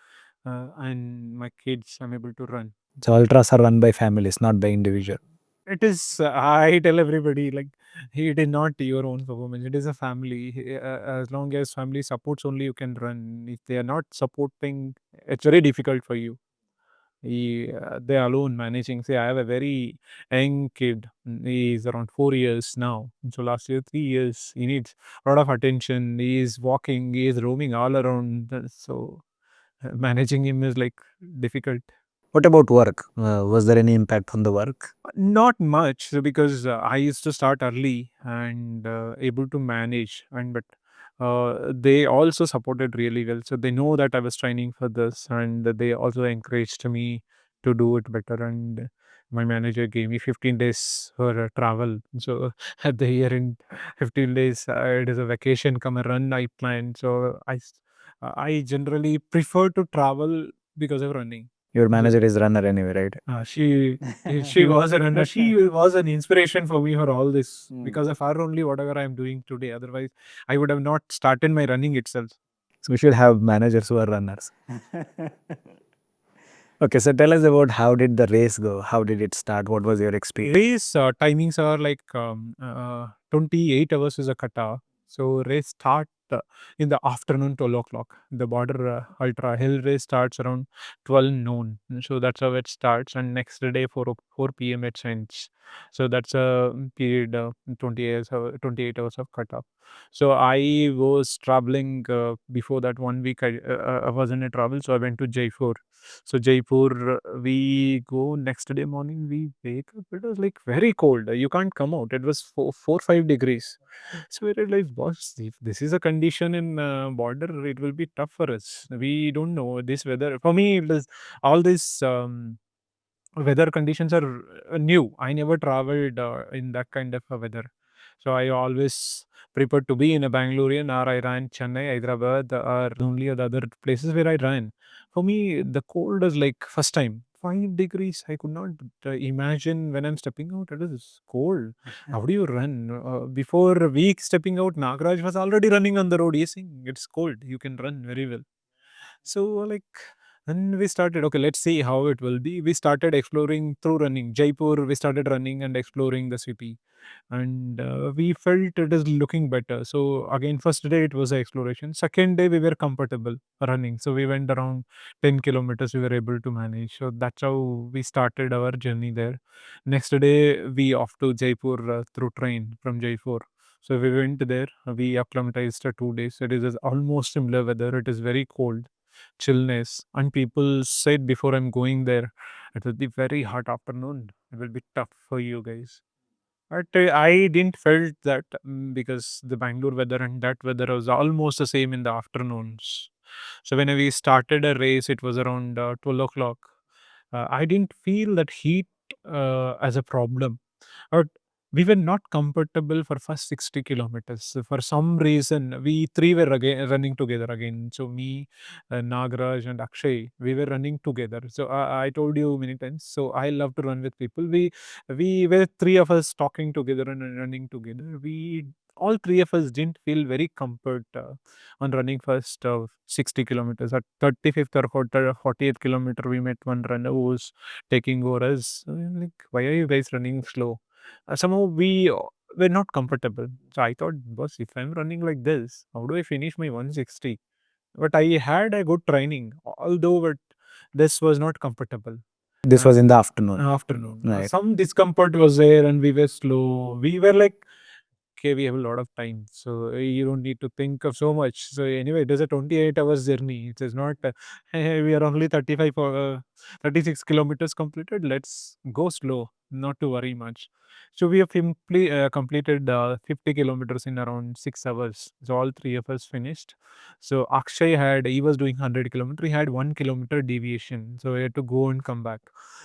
and my kids, I'm able to run. So ultras are run by families, not by individual. It is, I tell everybody, like, it is not your own performance. It is a family. As long as family supports, only you can run. If they are not supporting, it's very difficult for you. they alone managing. See, I have a very young kid. He is around 4 years now. So last year, 3 years. He needs a lot of attention. He is walking. He is roaming all around. So managing him is like difficult. What about work? Was there any impact on the work? Not much, because I used to start early and able to manage, and but they also supported really well. So they know that I was training for this, and they also encouraged me to do it better. And my manager gave me 15 days for travel. So at the year in 15 days, it is a vacation come a run I plan. So I generally prefer to travel because of running. Your manager is runner anyway, right? She was a runner. She was an inspiration for me for all this. Mm. Because of her only, whatever I'm doing today. Otherwise, I would have not started my running itself. So we should have managers who are runners. Okay, so tell us about how did the race go? How did it start? What was your experience? Race timings are like 28 hours is a kata. So race start in the afternoon 12 o'clock. The border ultra hill race starts around 12 noon. So that's how it starts. And next day 4 p.m. it ends. So that's a period 28 hours of kata. So I was traveling before that 1 week. I was in a travel. So I went to Jaipur. So Jaipur, we go next day morning. We wake up. It was like very cold. You can't come out. It was 4 5 degrees. So we realized, boss, if this is a condition in border, it will be tough for us. We don't know this weather. For me, it was all this. Weather conditions are new. I never traveled in that kind of a weather. So I always preferred to be in a Bangalorean, or I ran Chennai, Hyderabad, or only the other places where I ran. For me, the cold is like first time. 5 degrees. I could not imagine when I'm stepping out. It is cold. How do you run? Before a week stepping out, Nagraj was already running on the road. He's saying it's cold. You can run very well. So like then we started, okay, let's see how it will be. We started exploring through running. Jaipur, we started running and exploring the city. And we felt it is looking better. So again, first day it was an exploration. Second day we were comfortable running. So we went around 10 kilometers we were able to manage. So that's how we started our journey there. Next day we off to Jaipur through train from Jaipur. So we went there. We acclimatized 2 days. It is almost similar weather. It is very cold, chillness, and people said before I'm going there, it will be very hot afternoon. It will be tough for you guys. But I didn't felt that, because the Bangalore weather and that weather was almost the same in the afternoons. So when we started a race, it was around 12 o'clock. I didn't feel that heat as a problem. But we were not comfortable for first 60 kilometers. So for some reason, we three were again running together again. So me, Nagraj and Akshay, we were running together. So I told you many times. So I love to run with people. We were three of us talking together and running together. We all three of us didn't feel very comfort on running first 60 kilometers. At 35th or 40th kilometer, we met one runner who was taking over us. Like, why are you guys running slow? Somehow we were not comfortable. So I thought, boss, if I'm running like this, how do I finish my 160? But I had a good training, although but this was not comfortable. This was in the afternoon. Afternoon. Right. Some discomfort was there, and we were slow. We were like, okay, we have a lot of time, so you don't need to think of so much. So anyway, it is a 28 hours journey. It is not, hey, we are only 35 or 36 kilometers completed. Let's go slow, not to worry much. So we have completed 50 kilometers in around 6 hours. So all three of us finished. So he was doing 100 kilometer. He had 1 kilometer deviation. So he had to go and come back.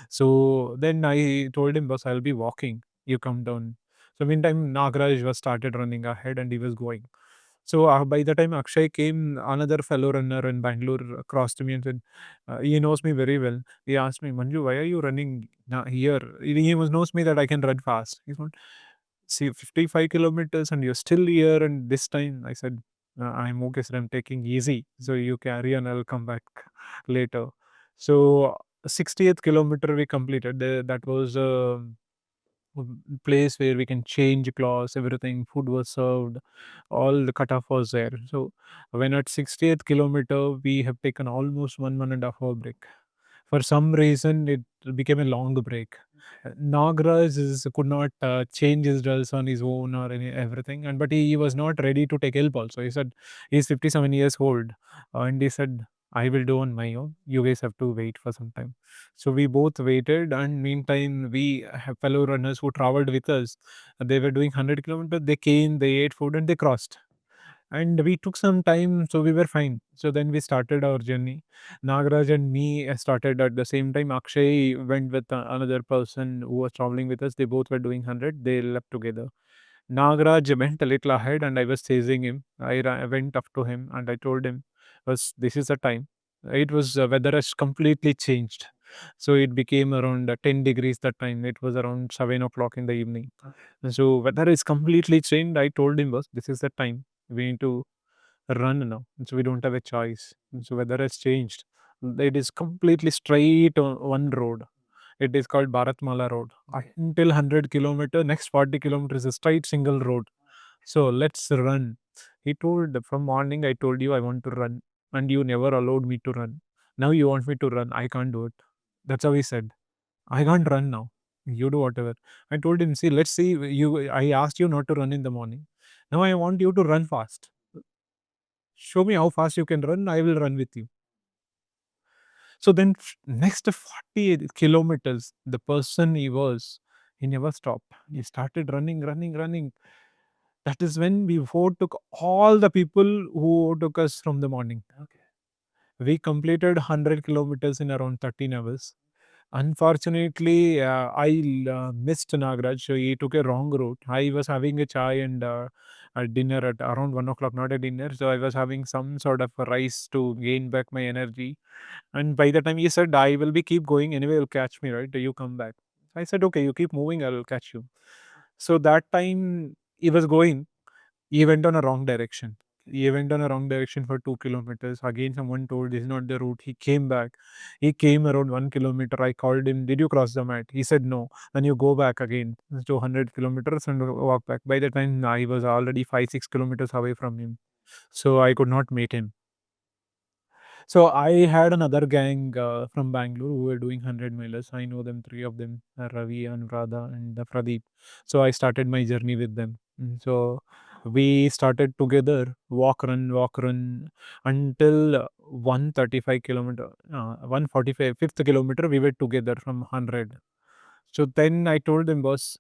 So then I told him, boss, I'll be walking. You come down. So meantime, Nagraj was started running ahead and he was going. So by the time Akshay came, another fellow runner in Bangalore crossed me and said, he knows me very well. He asked me, Manju, why are you running here? Knows me that I can run fast. He's going, see, 55 kilometers and you're still here. And this time I said, I'm okay, sir. I'm taking easy. So you carry on, I'll come back later. So 60th kilometer we completed. That was place where we can change clothes, everything, food was served, all the cutoff was there. So when at 60th kilometer, we have taken almost 1.5 hour break. For some reason, it became a long break. Nagraj could not change his drills on his own or everything, and but he was not ready to take help. Also, he said he's 57 years old, and he said, "I will do on my own. You guys have to wait for some time." So we both waited, and meantime, we have fellow runners who traveled with us. They were doing 100 kilometers. They came, they ate food, and they crossed. And we took some time, so we were fine. So then we started our journey. Nagaraj and me started at the same time. Akshay went with another person who was traveling with us. They both were doing 100. They left together. Nagaraj went a little ahead and I was chasing him. I went up to him and I told him, was this is the time. It was weather has completely changed. So it became around 10 degrees that time. It was around 7 o'clock in the evening. So weather is completely changed. I told him, was this is the time. We need to run now. So we don't have a choice. So weather has changed. It is completely straight on one road. It is called Bharatmala Road. Until 100 kilometer, next 40 kilometers is a straight single road. So let's run. He told from morning I told you I want to run and you never allowed me to run. Now you want me to run. I can't do it. That's how he said. I can't run now. You do whatever. I told him, see, let's see you I asked you not to run in the morning. Now I want you to run fast. Show me how fast you can run. I will run with you. So then next 40 kilometers, the person he was, he never stopped. He started running, running, running. That is when we overtook all the people who overtook us from the morning. Okay. We completed 100 kilometers in around 13 hours. Unfortunately, I missed Nagraj. So he took a wrong route. I was having a chai and a dinner at around 1 o'clock, not a dinner. So I was having some sort of a rice to gain back my energy. And by the time he said, I will be keep going anyway, you'll catch me, right? You come back. I said, okay, you keep moving, I'll catch you. So that time he was going, he went on a wrong direction. He went on a wrong direction for 2 kilometers. Again, someone told this is not the route. He came back. He came around 1 kilometer. I called him, did you cross the mat? He said no. Then you go back again to 100 kilometers and walk back. By the time I was already 5, 6 kilometers away from him. So I could not meet him. So I had another gang from Bangalore who were doing 100 milers. I know them, three of them, Ravi, Anuradha, and Pradeep. So I started my journey with them. So we started together, walk, run until 135 kilometer, 145, fifth kilometer, we were together from 100. So then I told them, boss,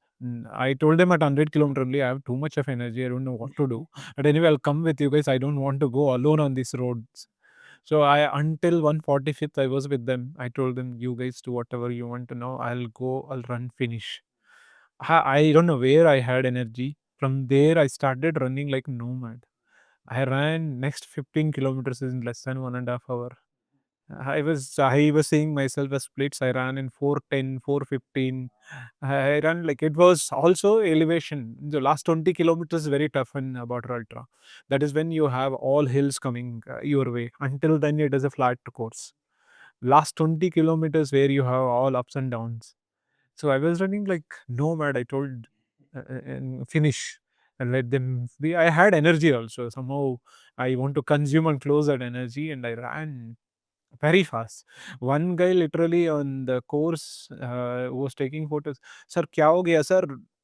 I told them at 100 kilometer only, I have too much of energy. I don't know what to do. But anyway, I'll come with you guys. I don't want to go alone on these roads. So I until 145th I was with them. I told them, you guys do whatever you want to know. I'll go, I'll run, finish. I don't know where I had energy. From there I started running like nomad. I ran next 15 kilometers in less than 1.5 hours. I was seeing myself as splits. I ran in 4:10, 4:15. I ran like it was also elevation. The last 20 kilometers is very tough in Border Ultra. That is when you have all hills coming your way. Until then, it is a flat course. Last 20 kilometers where you have all ups and downs. So I was running like nomad. I told and finish and let them be. I had energy also. Somehow I want to consume and close that energy, and I ran very fast. One guy literally on the course was taking photos. Sir, क्या हो गया sir?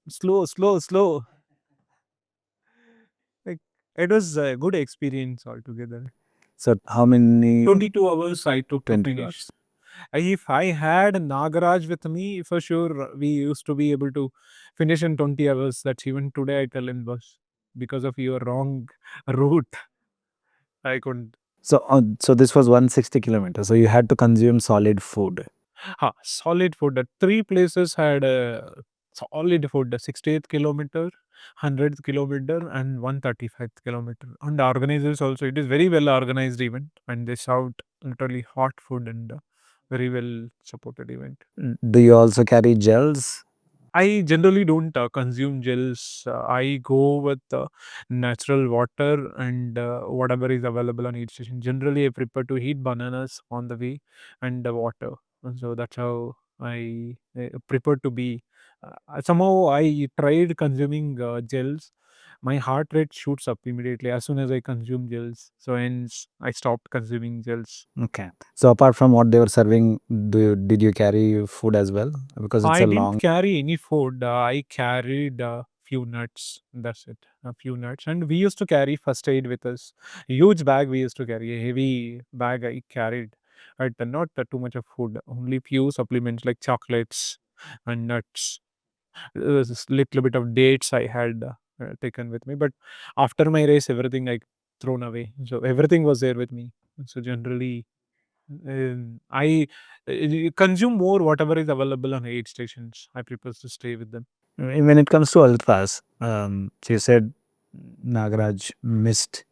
Slow, slow, slow. Like it was a good experience altogether. So how many? 22 hours I took to 20 finish. hours. If I had Nagaraj with me, for sure we used to be able to finish in 20 hours. That's even today I tell him, boss, because of your wrong route, I couldn't. So this was 160 kilometers. So you had to consume solid food. Solid food. The three places had solid food. The 60th kilometer, 100th kilometer, and 135th kilometer. And the organizers also, it is very well organized event, and they served literally hot food and very well supported event. Do you also carry gels? I generally don't consume gels. I go with natural water and whatever is available on each station. Generally, I prefer to eat bananas on the way and water. And so that's how I prefer to be. Somehow I tried consuming gels, my heart rate shoots up immediately as soon as I consume gels. So hence I stopped consuming gels. Okay. So apart from what they were serving, did you carry food as well? Because it's I a didn't long. carry any food. I carried a few nuts. That's it. A few nuts. And we used to carry first aid with us. Huge bag we used to carry. A heavy bag I carried. But not too much of food. Only few supplements like chocolates and nuts. This little bit of dates I had taken with me. But after my race, everything I thrown away. So everything was there with me. So generally, I consume more whatever is available on aid stations. I prefer to stay with them. When it comes to ultras, so you said Nagaraj missed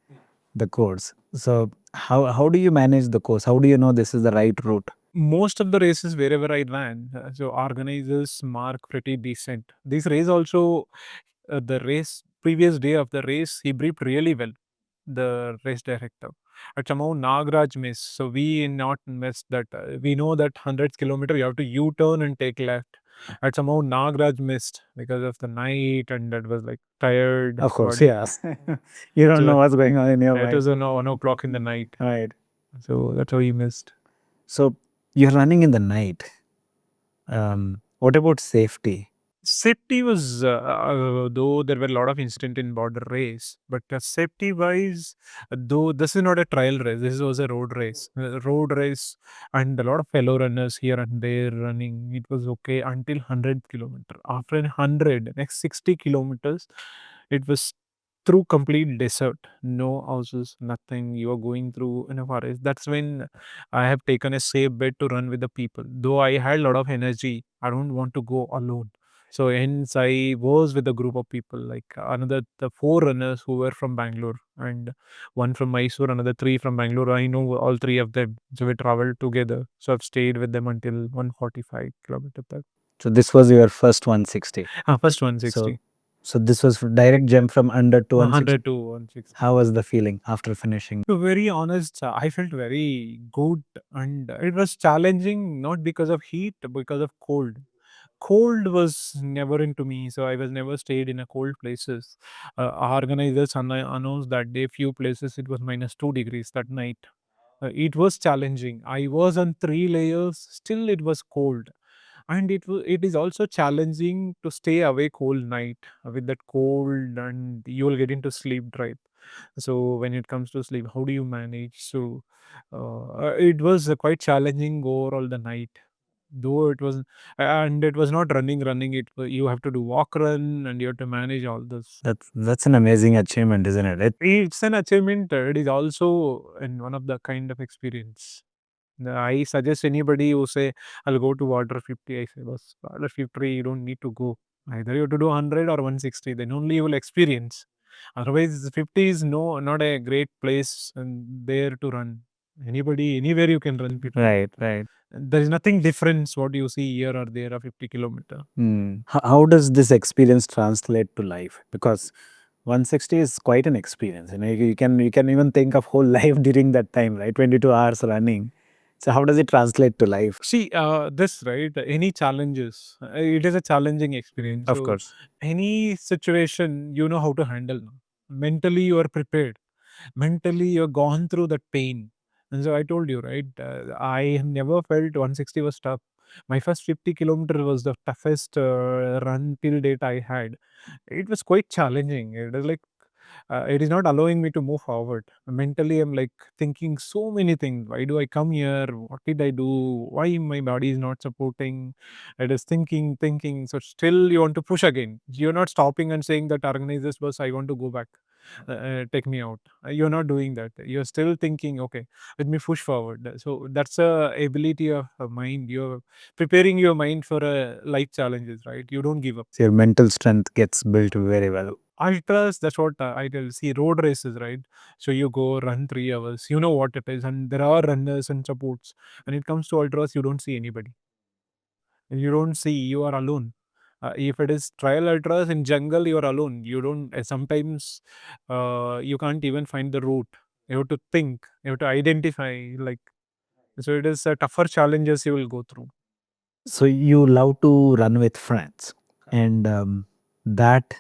the course. So how do you manage the course? How do you know this is the right route? Most of the races wherever I ran, so organizers mark pretty decent. This race also, the race previous day of the race, he briefed really well, the race director. But somehow Nagraj missed. So we not missed that. We know that 100 kilometer you have to U-turn and take left. And somehow Nagraj missed because of the night and that was like tired Of course, body. yeah. You don't know So what's going on in your it mind. was 1 o'clock in the night. Right. So that's how he missed. So you're running in the night. What about safety? Safety was, though there were a lot of incident in border race, but safety wise, though this is not a trial race, this was a road race. Road race, and a lot of fellow runners here and there running. It was okay until 100 kilometer. After 100, next 60 kilometers, it was through complete desert, no houses, nothing. You are going through in a forest. That's when I have taken a safe bet to run with the people. Though I had a lot of energy, I don't want to go alone. So hence I was with a group of people, like another the four runners who were from Bangalore and one from Mysore, another three from Bangalore. I know all three of them. So we traveled together. So I've stayed with them until 145 kilometer. So this was your first 160. First So 160. so this was direct jump from under to 160. 100 to 160. How was the feeling after finishing? To be very honest, I felt very good and it was challenging not because of heat, but because of cold. Cold was never into me, so I was never stayed in a cold places. Our organizers announced that day few places it was -2 degrees that night. It was challenging. I was on 3 layers, still it was cold, and it is also challenging to stay awake whole night with that cold, and you will get into sleep right. So when it comes to sleep, how do you manage? So it was quite challenging overall the night. Though it was, and it was not running. You have to do walk run, and you have to manage all this. That's an amazing achievement, isn't it? It's an achievement. It is also in one of the kind of experience. I suggest anybody who say I'll go to water 50. I say, boss, water 50. You don't need to go. Either you have to do 100 or 160. Then only you will experience. Otherwise, 50 is not a great place and there to run. Anybody, anywhere you can run 50. Right, right. There is nothing different what you see here or there of 50 kilometer. How does this experience translate to life? Because 160 is quite an experience. You can even think of whole life during that time, right? 22 hours running. So how does it translate to life? See, this right, any challenges, it is a challenging experience. Of So course. any situation, you know how to handle now. Mentally, you are prepared. Mentally, you've gone through that pain. And so I told you, right, I have never felt 160 was tough. My first 50 kilometer was the toughest run till date I had. It was quite challenging. It is like it is not allowing me to move forward. Mentally, I'm like thinking so many things. Why do I come here? What did I do? Why my body is not supporting? It is thinking. So still, you want to push again. You're not stopping and saying that organizers bus, I want to go back. Take me out. You're not doing that. You're still thinking, okay, let me push forward. So that's a ability of a mind. You're preparing your mind for life challenges, right? You don't give up. So your mental strength gets built very well. Ultras, that's what I tell. See, road races, right? So you go run 3 hours. You know what it is, and there are runners and supports. When it comes to ultras, you don't see anybody. You don't see. You are alone. If it is trial ultras in jungle, you are alone. You don't. Sometimes you can't even find the route. You have to think. You have to identify. Like so, it is tougher challenges you will go through. So you love to run with friends, and that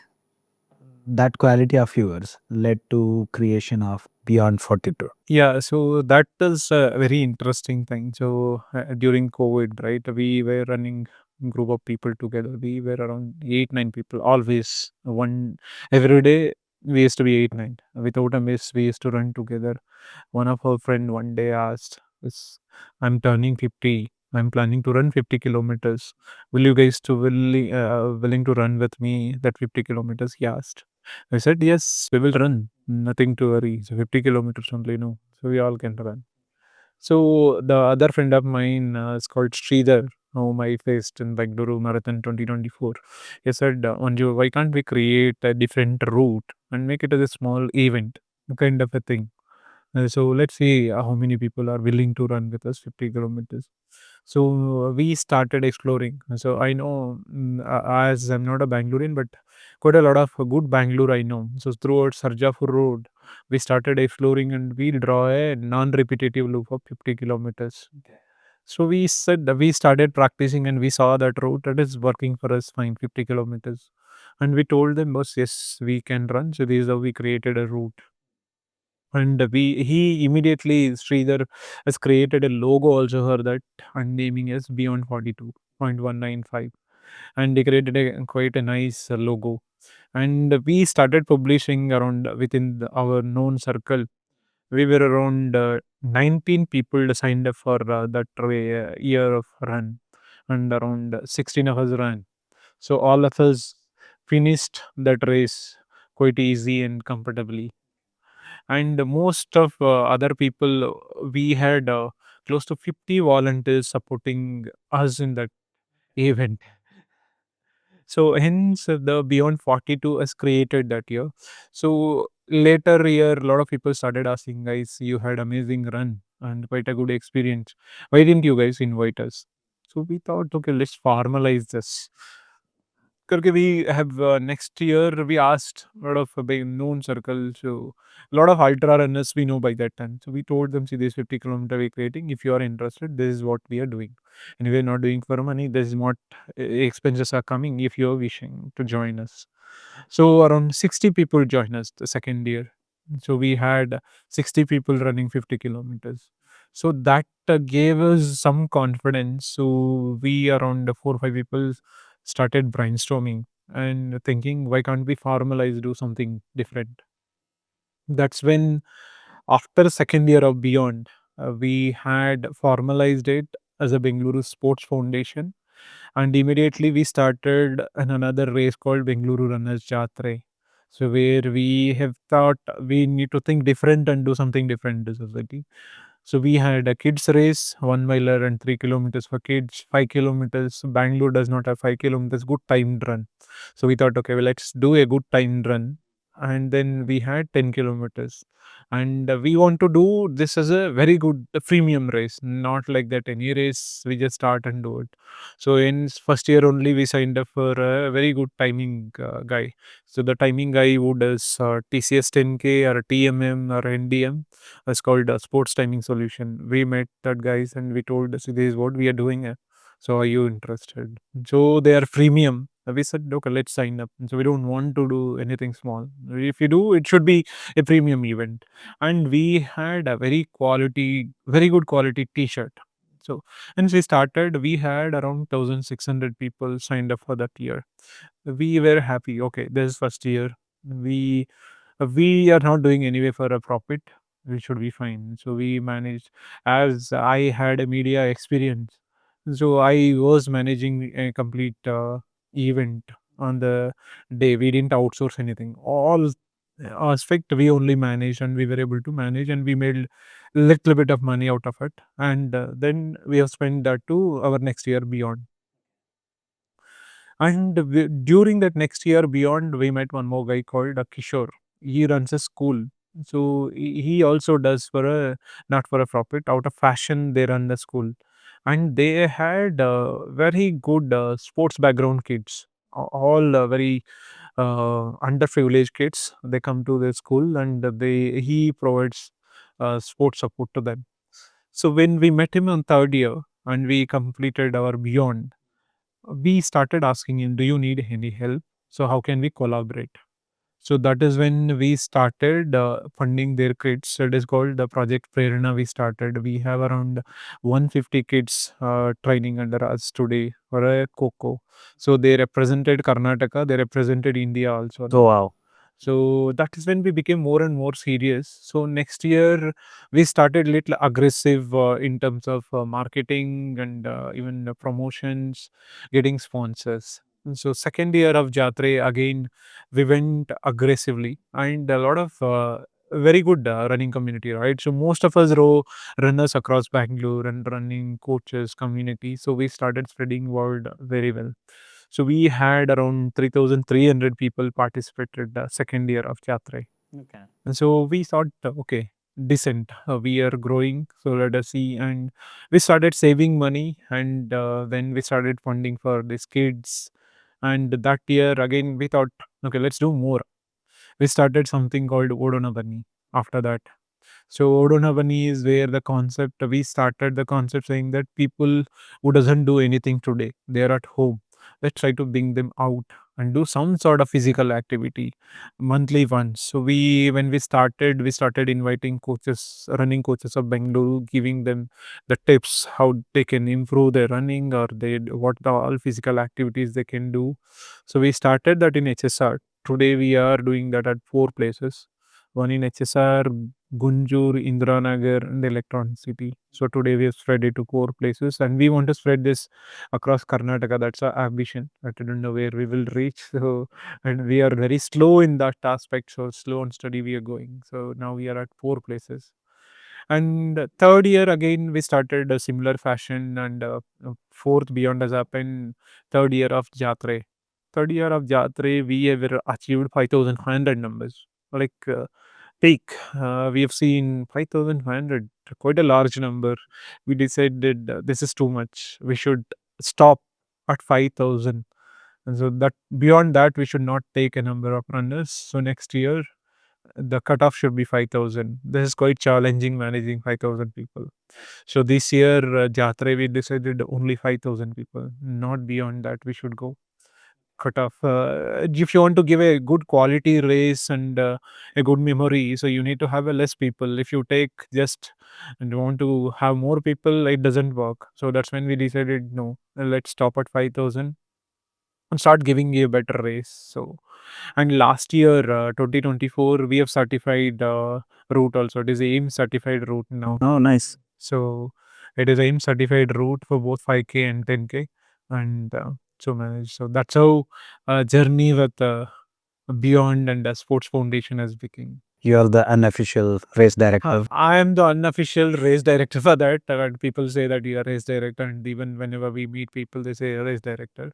that quality of yours led to creation of Beyond 42. Yeah, so that is a very interesting thing. So during COVID, right, we were running group of people together. We were around 8 9 people. Always one every day. We used to be 8 9. Without a miss, we used to run together. One of our friend one day asked, "Is I'm turning 50. I'm planning to run 50 kilometers. Will you guys to willing to run with me that 50 kilometers?" He asked. I said, "Yes, we will run. Nothing to worry. So 50 kilometers only, no. So we all can run." So the other friend of mine is called Sridhar, whom I faced in Bengaluru Marathon 2024. He said, Manju, why can't we create a different route and make it as a small event, kind of a thing? So let's see how many people are willing to run with us 50 kilometers. So we started exploring. So I know, as I'm not a Bangalorean, but quite a lot of good Bangalore I know. So throughout Sarjapur Road, we started exploring and we'll draw a non-repetitive loop of 50 kilometers. So we said that we started practicing and we saw that route that is working for us fine 50 kilometers. And we told them, boss, yes, we can run. So this is how we created a route. And he immediately Sridhar has created a logo also for that and naming as Beyond 42.195, and they created a quite a nice logo. And we started publishing around within our known circle. We were around 19 people signed up for that year of run, and around 16 of us ran. So all of us finished that race quite easy and comfortably. And most of other people, we had close to 50 volunteers supporting us in that event. So hence the Beyond 42 is created that year. So later year, a lot of people started asking, guys, you had amazing run and quite a good experience. Why didn't you guys invite us? So we thought, okay, let's formalize this. करके we have next year we asked a lot of big known circles, so a lot of ultra runners we know by that time. So we told them, see, this 50-kilometer we're creating. If you are interested, this is what we are doing, and we are not doing for money. This is what expenses are coming if you are wishing to join us. So around 60 people joined us the second year. So we had 60 people running 50 kilometers. So that gave us some confidence. So we around 4 or 5 people started brainstorming and thinking, why can't we formalize, do something different? That's when, after second year of Beyond, we had formalized it as a Bengaluru Sports Foundation, and immediately we started another race called Bengaluru Runners Jathre. So where we have thought we need to think different and do something different to society. So we had a kids race, 1 miler and 3 kilometers for kids, 5 kilometers. Bangalore does not have 5 kilometers, good timed run. So we thought, okay, well, let's do a good timed run. And then we had 10 kilometers. And we want to do this as a very good premium race, not like that any race we just start and do it. So in first year only we signed up for a very good timing guy. So the timing guy who does TCS 10K or TMM or NDM. It's called a sports timing solution. We met that guys and we told, "See, this is what we are doing. So are you interested?" So they are freemium. We said, okay, let's sign up. So we don't want to do anything small. If you do, it should be a premium event. And we had a very good quality T-shirt. So once we started, we had around 1,600 people signed up for that year. We were happy. Okay, this is first year. We are not doing anyway for a profit. We should be fine. So we managed, as I had a media experience. So I was managing a complete event on the day. We didn't outsource anything. All aspect we only managed, and we were able to manage, and we made little bit of money out of it. And then we have spent that to our next year Beyond. And during that next year Beyond, we met one more guy called Kishore. He runs a school. So he also does for a not for a profit. Out of fashion, they run the school, and they had very good sports background kids. All very underprivileged kids. They come to the school, and he provides sports support to them. So when we met him on third year and we completed our Beyond, we started asking him, do you need any help? So how can we collaborate? So that is when we started funding their kids. It is called the Project Prerana. We started. We have around 150 kids training under us today for a Coco. So they represented Karnataka. They represented India also. Oh, wow. So that is when we became more and more serious. So next year we started little aggressive in terms of marketing and even promotions, getting sponsors. And so second year of Jathre again we went aggressively and a lot of very good running community, right? So most of us runners across Bangalore and running coaches community. So we started spreading word very well. So we had around 3,300 people participated second year of Jathre. Okay. And so we thought, okay, decent. We are growing, so let us see. And we started saving money, and then we started funding for these kids. And that year again, we thought, okay, let's do more. We started something called Odona Bunny after that. So Odona Bunny is where the concept we started the concept saying that people who doesn't do anything today, they are at home. Let's try to bring them out and do some sort of physical activity monthly once. So we started inviting coaches, running coaches of Bengaluru, giving them the tips how they can improve their running or they what the all physical activities they can do. So we started that in HSR. Today we are doing that at 4 places. One in HSR, Gunjur, Indiranagar, and Electron City. So today we have spread it to 4 places, and we want to spread this across Karnataka. That's our ambition. I don't know where we will reach. So, and we are very slow in that aspect. So slow and steady we are going. So now we are at 4 places. And third year again we started a similar fashion, and fourth beyond has happened. Third year of Jatre. Third year of Jatre, we have achieved 5,500 numbers. Like peak. We have seen 5,500, quite a large number. We decided this is too much. We should stop at 5,000. And so that beyond that, we should not take a number of runners. So next year, the cutoff should be 5,000. This is quite challenging managing 5,000 people. So this year, Jatre, we decided only 5,000 people, not beyond that we should go cut off. If you want to give a good quality race and a good memory, so you need to have a less people. If you take just and want to have more people, it doesn't work. So that's when we decided no, let's stop at 5,000 and start giving you a better race. So and last year, 2024, we have certified route also. It is AIM certified route now. Oh, nice. So it is AIM certified route for both 5K and 10K, and so manage. So that's how journey with Beyond and Sports Foundation has begun. You are the unofficial race director. I am the unofficial race director for that. And people say that you are race director, and even whenever we meet people, they say race director.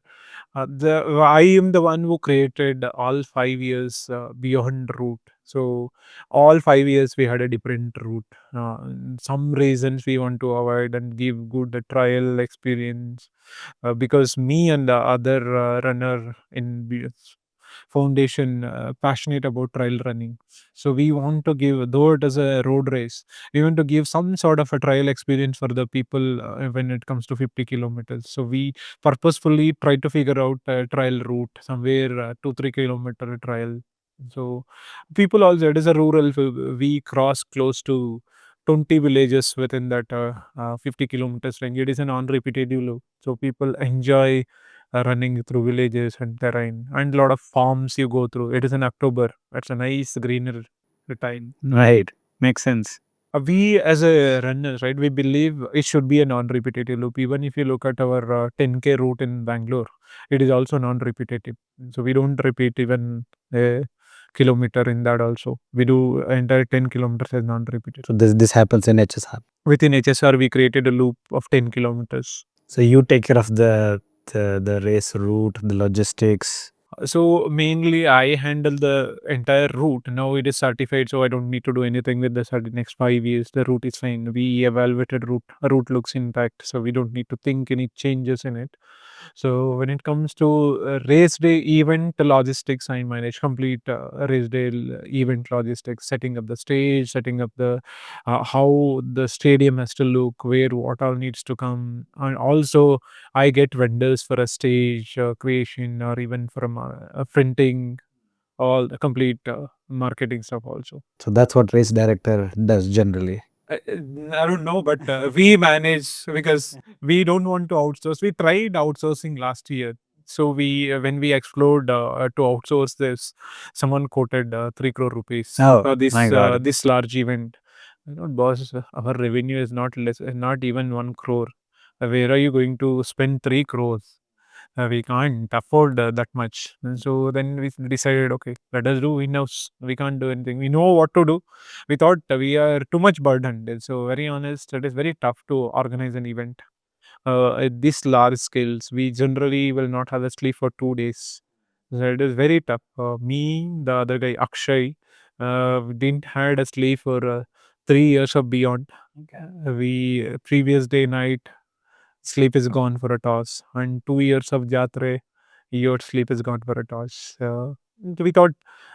I am the one who created all 5 years beyond route. So all 5 years we had a different route. Some reasons we want to avoid and give good trial experience because me and the other runner in foundation passionate about trail running. So we want to give, though it is a road race, we want to give some sort of a trial experience for the people when it comes to 50 kilometers. So we purposefully try to figure out a trial route somewhere 2-3 kilometer trial. So people also, it is a rural, we cross close to 20 villages within that 50 kilometers range. It is a non-repetitive loop. So people enjoy running through villages and terrain and a lot of farms you go through. It is in October. It's a nice greener time. Right. Makes sense. We as a runners, right, we believe it should be a non-repetitive loop. Even if you look at our 10K route in Bangalore, it is also non-repetitive. So we don't repeat even a kilometer in that also. We do entire 10 kilometers as non-repetitive. So this happens in HSR. Within HSR, we created a loop of 10 kilometers. So you take care of the race route, the logistics. So mainly I handle the entire route. Now it is certified, so I don't need to do anything with the next 5 years. The route is fine. We evaluated route. Route looks intact, so we don't need to think any changes in it. So when it comes to race day event logistics, I manage complete race day event logistics, setting up the stage, setting up the how the stadium has to look, where what all needs to come, and also I get vendors for a stage creation or even from printing all the complete marketing stuff also. So that's what race director does generally. I don't know, but we manage because we don't want to outsource. We tried outsourcing last year. So we, when we explored to outsource this, someone quoted 3 crore rupees Oh for my this God. this large event. You know, boss, our revenue is not less, not even 1 crore. Where are you going to spend 3 crores? We can't afford that much. And so then we decided, okay, let us do in-house. We can't do anything. We know what to do. We thought we are too much burdened. And so very honest, it is very tough to organize an event. At this large scales, we generally will not have a sleep for 2 days. So it is very tough. Me, the other guy, Akshay, we didn't had a sleep for 3 years or beyond. We previous day night sleep is gone for a toss, and 2 years of Jathre, your sleep is gone for a toss. We thought,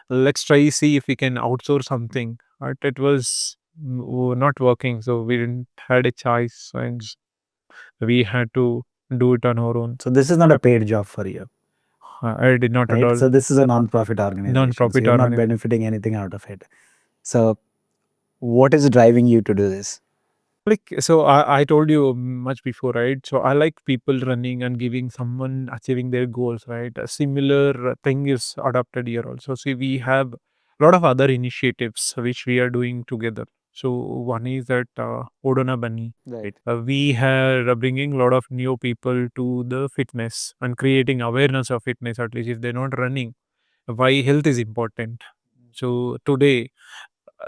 let's try see if we can outsource something, but it was not working, so we didn't had a choice, and we had to do it on our own. So this is not a paid job for you, I did not at right? all. So this is a non-profit organization. So Non-profit you're not organization. benefiting anything out of it. So what is driving you to do this? Like, so I told you much before, right? So I like people running and giving someone achieving their goals, right? A similar thing is adopted here also. See, we have a lot of other initiatives which we are doing together. So one is that Odona Bunny. Right. We are bringing a lot of new people to the fitness and creating awareness of fitness, at least if they're not running, why health is important. So today,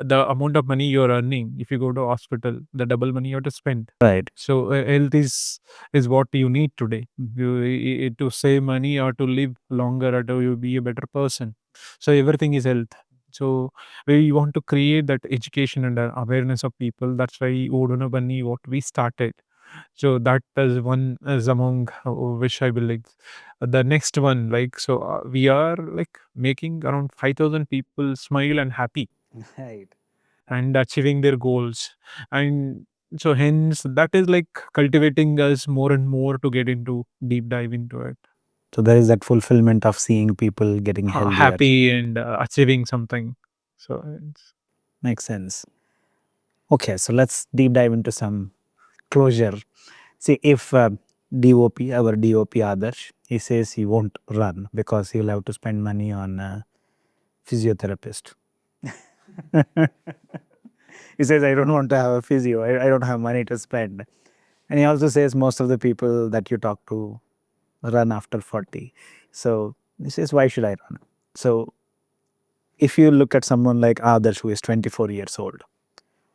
the amount of money you're earning, if you go to hospital, the double money you have to spend. Right. So health is what you need today. To save money or to live longer or to you be a better person. So everything is health. So we want to create that education and awareness of people. That's why Odona Bunny, what we started. So that is one is among which I believe. The next one, like, so we are like making around 5,000 people smile and happy Right. and achieving their goals. And so hence that is like cultivating us more and more to get into deep dive into it. So there is that fulfillment of seeing people getting healthier. Happy and achieving something. So it's, Makes sense. Okay, so let's deep dive into some closure. See, if DOP, our DOP Adarsh, he says he won't run because he'll have to spend money on a physiotherapist. He says, I don't want to have a physio, I don't have money to spend. And he also says most of the people that you talk to run after 40. So he says, why should I run? So if you look at someone like Adarsh who is 24 years old,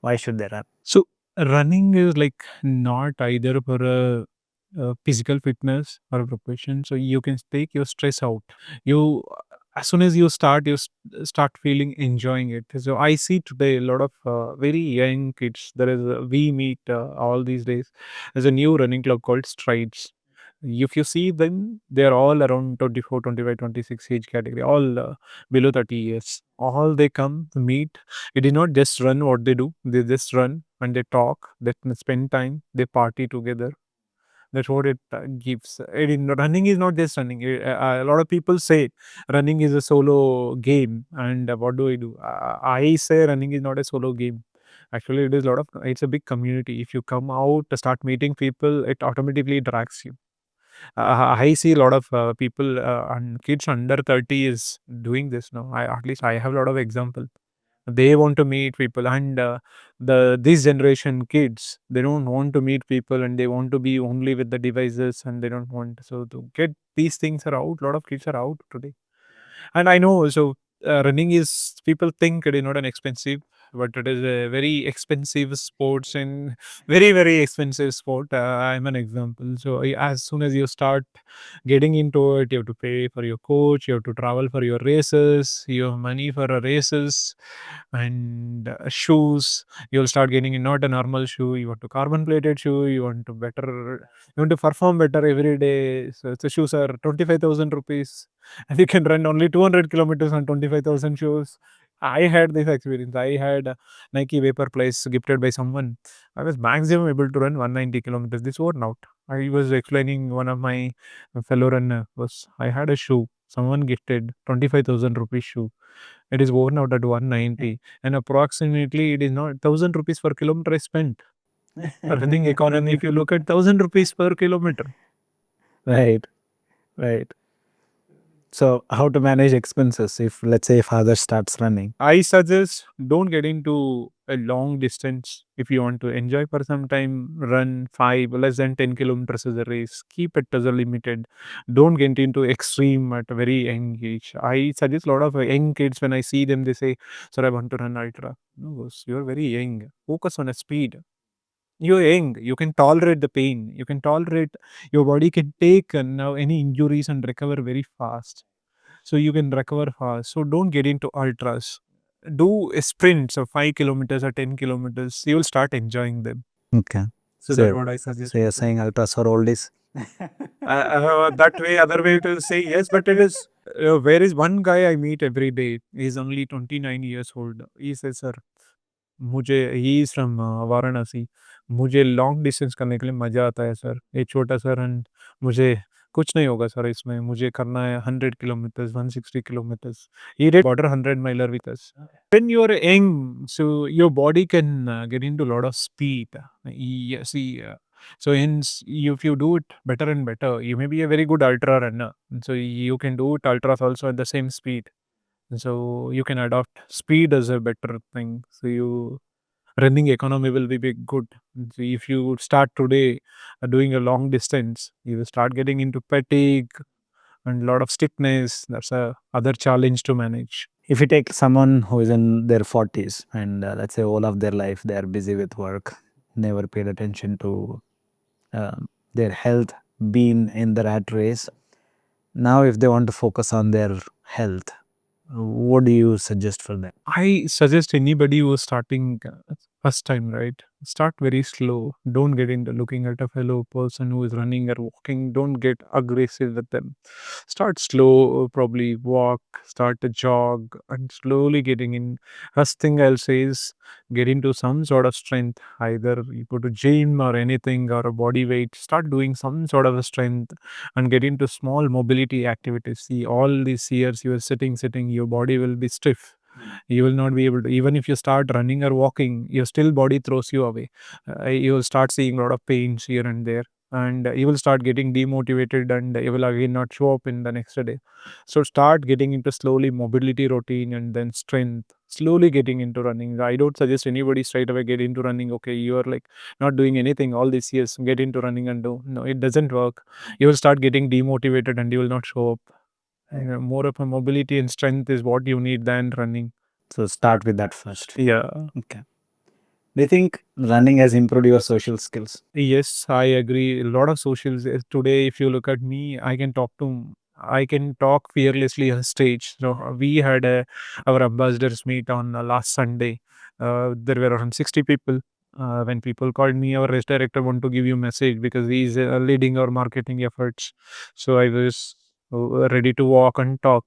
why should they run? so running is like not either for a physical fitness or a profession. So you can take your stress out. You as soon as you start, start feeling enjoying it. So I see today a lot of very young kids. There is we meet all these days. There's a new running club called Strides. If you see them, they're all around 24, 25, 26 age category, all below 30 years. All they come meet. It is not just run what they do. They just run and they talk, they spend time, they party together. That's what it gives. Running is not just running. A lot of people say running is a solo game. And what do I do? I say running is not a solo game. Actually, it is a lot of, it's a big community. If you come out, start meeting people, it automatically drags you. I see a lot of people and kids under 30 is doing this now. At least I have a lot of example. They want to meet people, and the this generation kids, they don't want to meet people, and they want to be only with the devices, and they don't want, so to get these things are out. A lot of kids are out today. And I know, so running is, people think it is not an expensive, but it is a very expensive sports and very, very expensive sport. I'm an example. So as soon as you start getting into it, you have to pay for your coach, you have to travel for your races, you have money for races and shoes. You'll start getting in not a normal shoe, you want to carbon plated shoe, you want to better, you want to perform better every day. So the shoes are 25,000 rupees and you can run only 200 kilometers on 25,000 shoes. I had this experience. I had Nike Vapor Place gifted by someone. I was maximum able to run 190 kilometers. This was not. I was explaining one of my fellow runner was I had a shoe. Someone gifted 25,000 rupees shoe. It is worn out at 190, and approximately it is not 1,000 rupees per kilometer I spent. Running economy, if you look at 1,000 rupees per kilometer. Right, right. So how to manage expenses if, let's say, father starts running? I suggest don't get into a long distance. If you want to enjoy for some time, run 5 less than 10 kilometers as a race. Keep it as a limited. Don't get into extreme at a very young age. I suggest a lot of young kids when I see them, they say, "Sir, I want to run ultra." No, you're very young. Focus on a speed. You're young. You can tolerate the pain. You can tolerate. Your body can take now any injuries and recover very fast, so you can recover fast. So don't get into ultras. Do sprints of 5 kilometers or 10 kilometers. You will start enjoying them. Okay. So that's what I suggest. So you're saying ultras for oldies? That way, other way to say yes, but it is. Where is one guy I meet every day? He's only 29 years old. He says, "Sir, मुझे he is from Varanasi, मुझे long distance करने के लिए मज़ा आता है sir. ये छोटा सा रन मुझे कुछ नहीं होगा सर इसमें, मुझे करना है 100 kilometres, 160 kilometers." He did quarter 100 miler with us. When you're young, so your body can get into a lot of speed. Yeah, see, so hence, if you do it better and better, you may be a very good ultra runner. So you can do it ultras also at the same speed. So you can adopt speed as a better thing. So you running economy will be big good. So if you start today doing a long distance, you will start getting into fatigue and a lot of stiffness. That's a other challenge to manage. If you take someone who is in their 40s and let's say all of their life they are busy with work, never paid attention to their health, been in the rat race. Now, if they want to focus on their health, what do you suggest for them? I suggest anybody who's starting first time, right? Start very slow. Don't get into looking at a fellow person who is running or walking. Don't get aggressive with them. Start slow, probably walk, start a jog, and slowly getting in. First thing I'll say is get into some sort of strength. Either you go to gym or anything or a body weight. Start doing some sort of a strength and get into small mobility activities. See, all these years you are sitting, your body will be stiff. You will not be able to, even if you start running or walking, your still body throws you away. You will start seeing a lot of pains here and there, and you will start getting demotivated, and you will again not show up in the next day. So start getting into slowly mobility routine and then strength, slowly getting into running. I don't suggest anybody straight away get into running. Okay, you are like not doing anything all these years, get into running and do. No, it doesn't work. You will start getting demotivated and you will not show up. More of a mobility and strength is what you need than running. So start with that first. Yeah. Okay. Do you think running has improved your social skills? Yes, I agree. A lot of socials today, if you look at me, I can talk fearlessly on stage. So we had our ambassadors meet on last Sunday. There were around 60 people. When people called me, our race director want to give you message because he's leading our marketing efforts. So I was ready to walk and talk.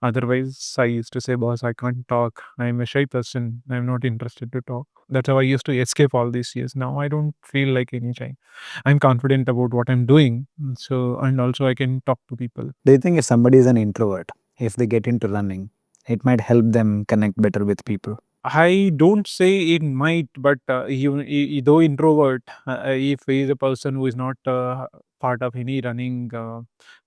Otherwise, I used to say, boss, I can't talk. I'm a shy person. I'm not interested to talk. That's how I used to escape all these years. Now I don't feel like any shy. I'm confident about what I'm doing. So, and also I can talk to people. Do you think if somebody is an introvert, if they get into running, it might help them connect better with people? I don't say it might, but though introvert, if he is a person who is not part of any running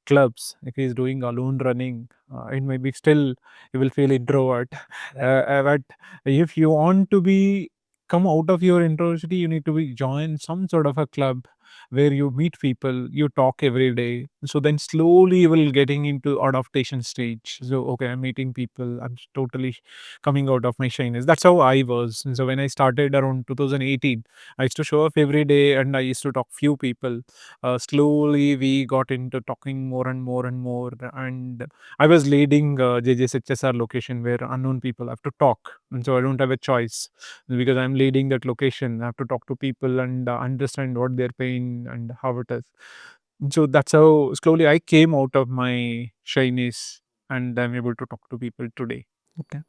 clubs, if he is doing alone running, it may be still he will feel introvert. But if you want to be come out of your introversion, you need to be join some sort of a club where you meet people, you talk every day. So then slowly you will getting into adaptation stage. So okay, I'm meeting people. I'm totally coming out of my shyness. That's how I was. And so when I started around 2018, I used to show up every day and I used to talk few people. Slowly we got into talking more and more and more. And I was leading JJSHSR location where unknown people have to talk. And so I don't have a choice because I'm leading that location. I have to talk to people and understand what their pain and how it is. So that's how slowly I came out of my shyness and I'm able to talk to people today. Okay.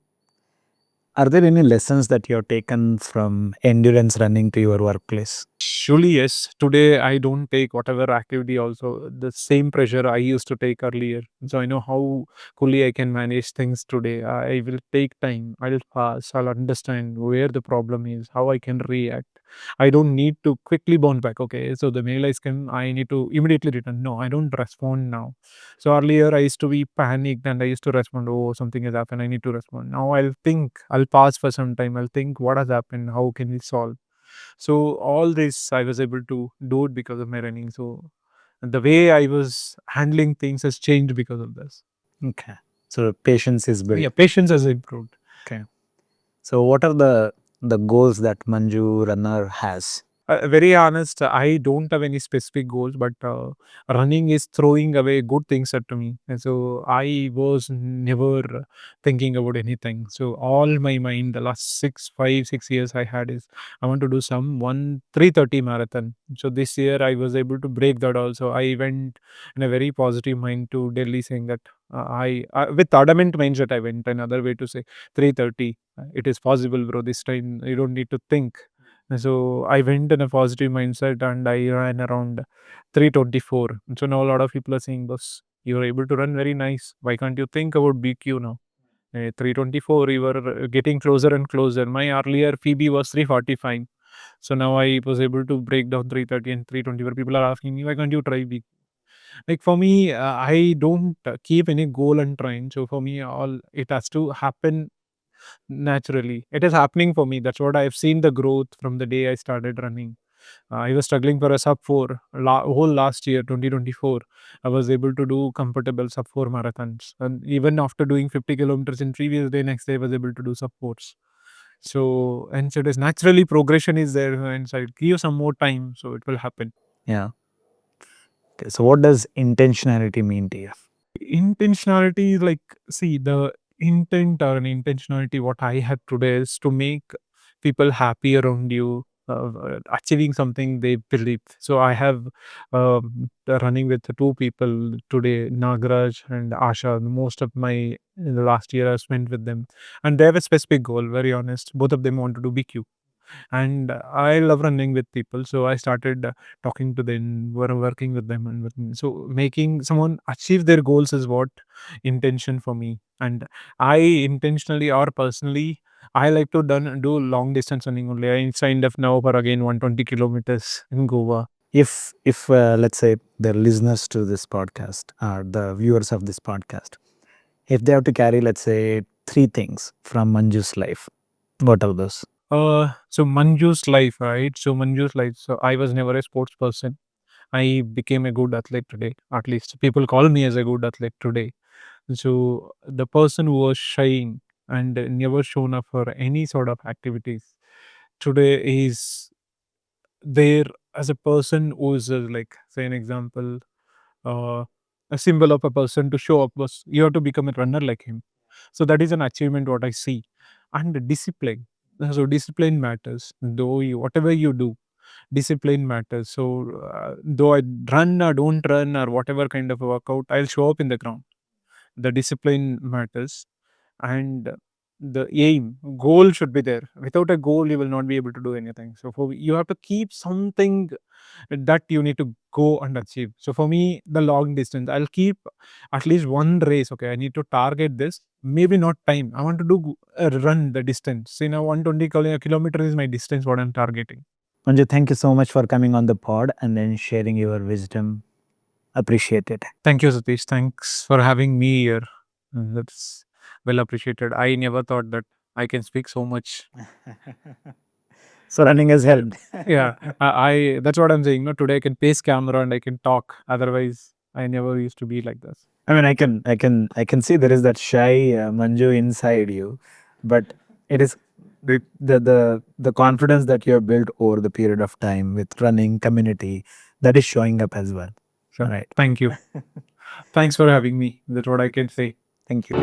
Are there any lessons that you have taken from endurance running to your workplace? Surely, yes. Today, I don't take whatever activity also the same pressure I used to take earlier. So I know how coolly I can manage things today. I will take time. I'll pass. I'll understand where the problem is, how I can react. I don't need to quickly bounce back. Okay, so the mail I need to immediately return. No, I don't respond now. So earlier I used to be panicked and I used to respond. Oh, something has happened. I need to respond. Now I'll think. I'll pause for some time. I'll think what has happened. How can we solve? So all this I was able to do it because of my running. So the way I was handling things has changed because of this. Okay. So patience is built. Yeah, patience has improved. Okay. So what are the goals that Manju runner has? Very honest, I don't have any specific goals, but running is throwing away good things at me. And so I was never thinking about anything. So all my mind, the last 6 years I had is I want to do some 3:30 marathon. So this year I was able to break that also. I went in a very positive mind to Delhi saying that with adamant mindset, I went another way to say 3:30. It is possible, bro. This time you don't need to think. So I went in a positive mindset and I ran around 3:24. So now a lot of people are saying, "Boss, you're able to run very nice. Why can't you think about BQ now?" 3:24, you were getting closer and closer. My earlier PB was 3:45. So now I was able to break down 3:30 and 3:24. People are asking me, "Why can't you try BQ?" Like for me, I don't keep any goal and trying. So for me, all it has to happen naturally. It is happening for me. That's what I've seen the growth from the day I started running. I was struggling for a sub 4 whole last year, 2024. I was able to do comfortable sub 4 marathons. And even after doing 50 kilometers in previous day, next day I was able to do sub 4s. So, and so it is naturally progression is there. And so give you some more time. So it will happen. Yeah. Okay. So what does intentionality mean to you? Intentionality is like, see, the intent or an intentionality, what I have today is to make people happy around you, achieving something they believe. So I have running with two people today, Nagraj and Asha. Most of my the last year I spent with them, and they have a specific goal. Very honest, both of them want to do BQ, and I love running with people. So I started talking to them, working with them, and so making someone achieve their goals is what intention for me. And I intentionally or personally, I like to do long distance running only. I signed up now for again 120 kilometers in Goa. If let's say the listeners to this podcast or the viewers of this podcast, if they have to carry, let's say, three things from Manju's life, what are those? So Manju's life, right? So Manju's life. So I was never a sports person. I became a good athlete today. At least people call me as a good athlete today. So the person who was shy and never shown up for any sort of activities today is there as a person who is like, say an example, uh, a symbol of a person to show up was you have to become a runner like him. So that is an achievement what I see. And discipline. So discipline matters. Though you, whatever you do, discipline matters. So though I run or don't run or whatever kind of a workout, I'll show up in the ground. The discipline matters, and the aim goal should be there. Without a goal you will not be able to do anything. So for you have to keep something that you need to go and achieve. So for me, the long distance, I'll keep at least one race. Okay, I need to target this, maybe not time. I want to do run the distance. See, now 120 kilometers is my distance what I'm targeting. Manju, thank you so much for coming on the pod and then sharing your wisdom. Appreciate it. Thank you, Satish. Thanks for having me here. That's well appreciated. I never thought that I can speak so much. So running has helped. Yeah, I that's what I'm saying. No, today I can pace camera and I can talk. Otherwise, I never used to be like this. I mean, I can see there is that shy Manju inside you, but it is the confidence that you have built over the period of time with running community that is showing up as well. Sure. Right. Thank you. Thanks for having me. That's what I can say. Thank you.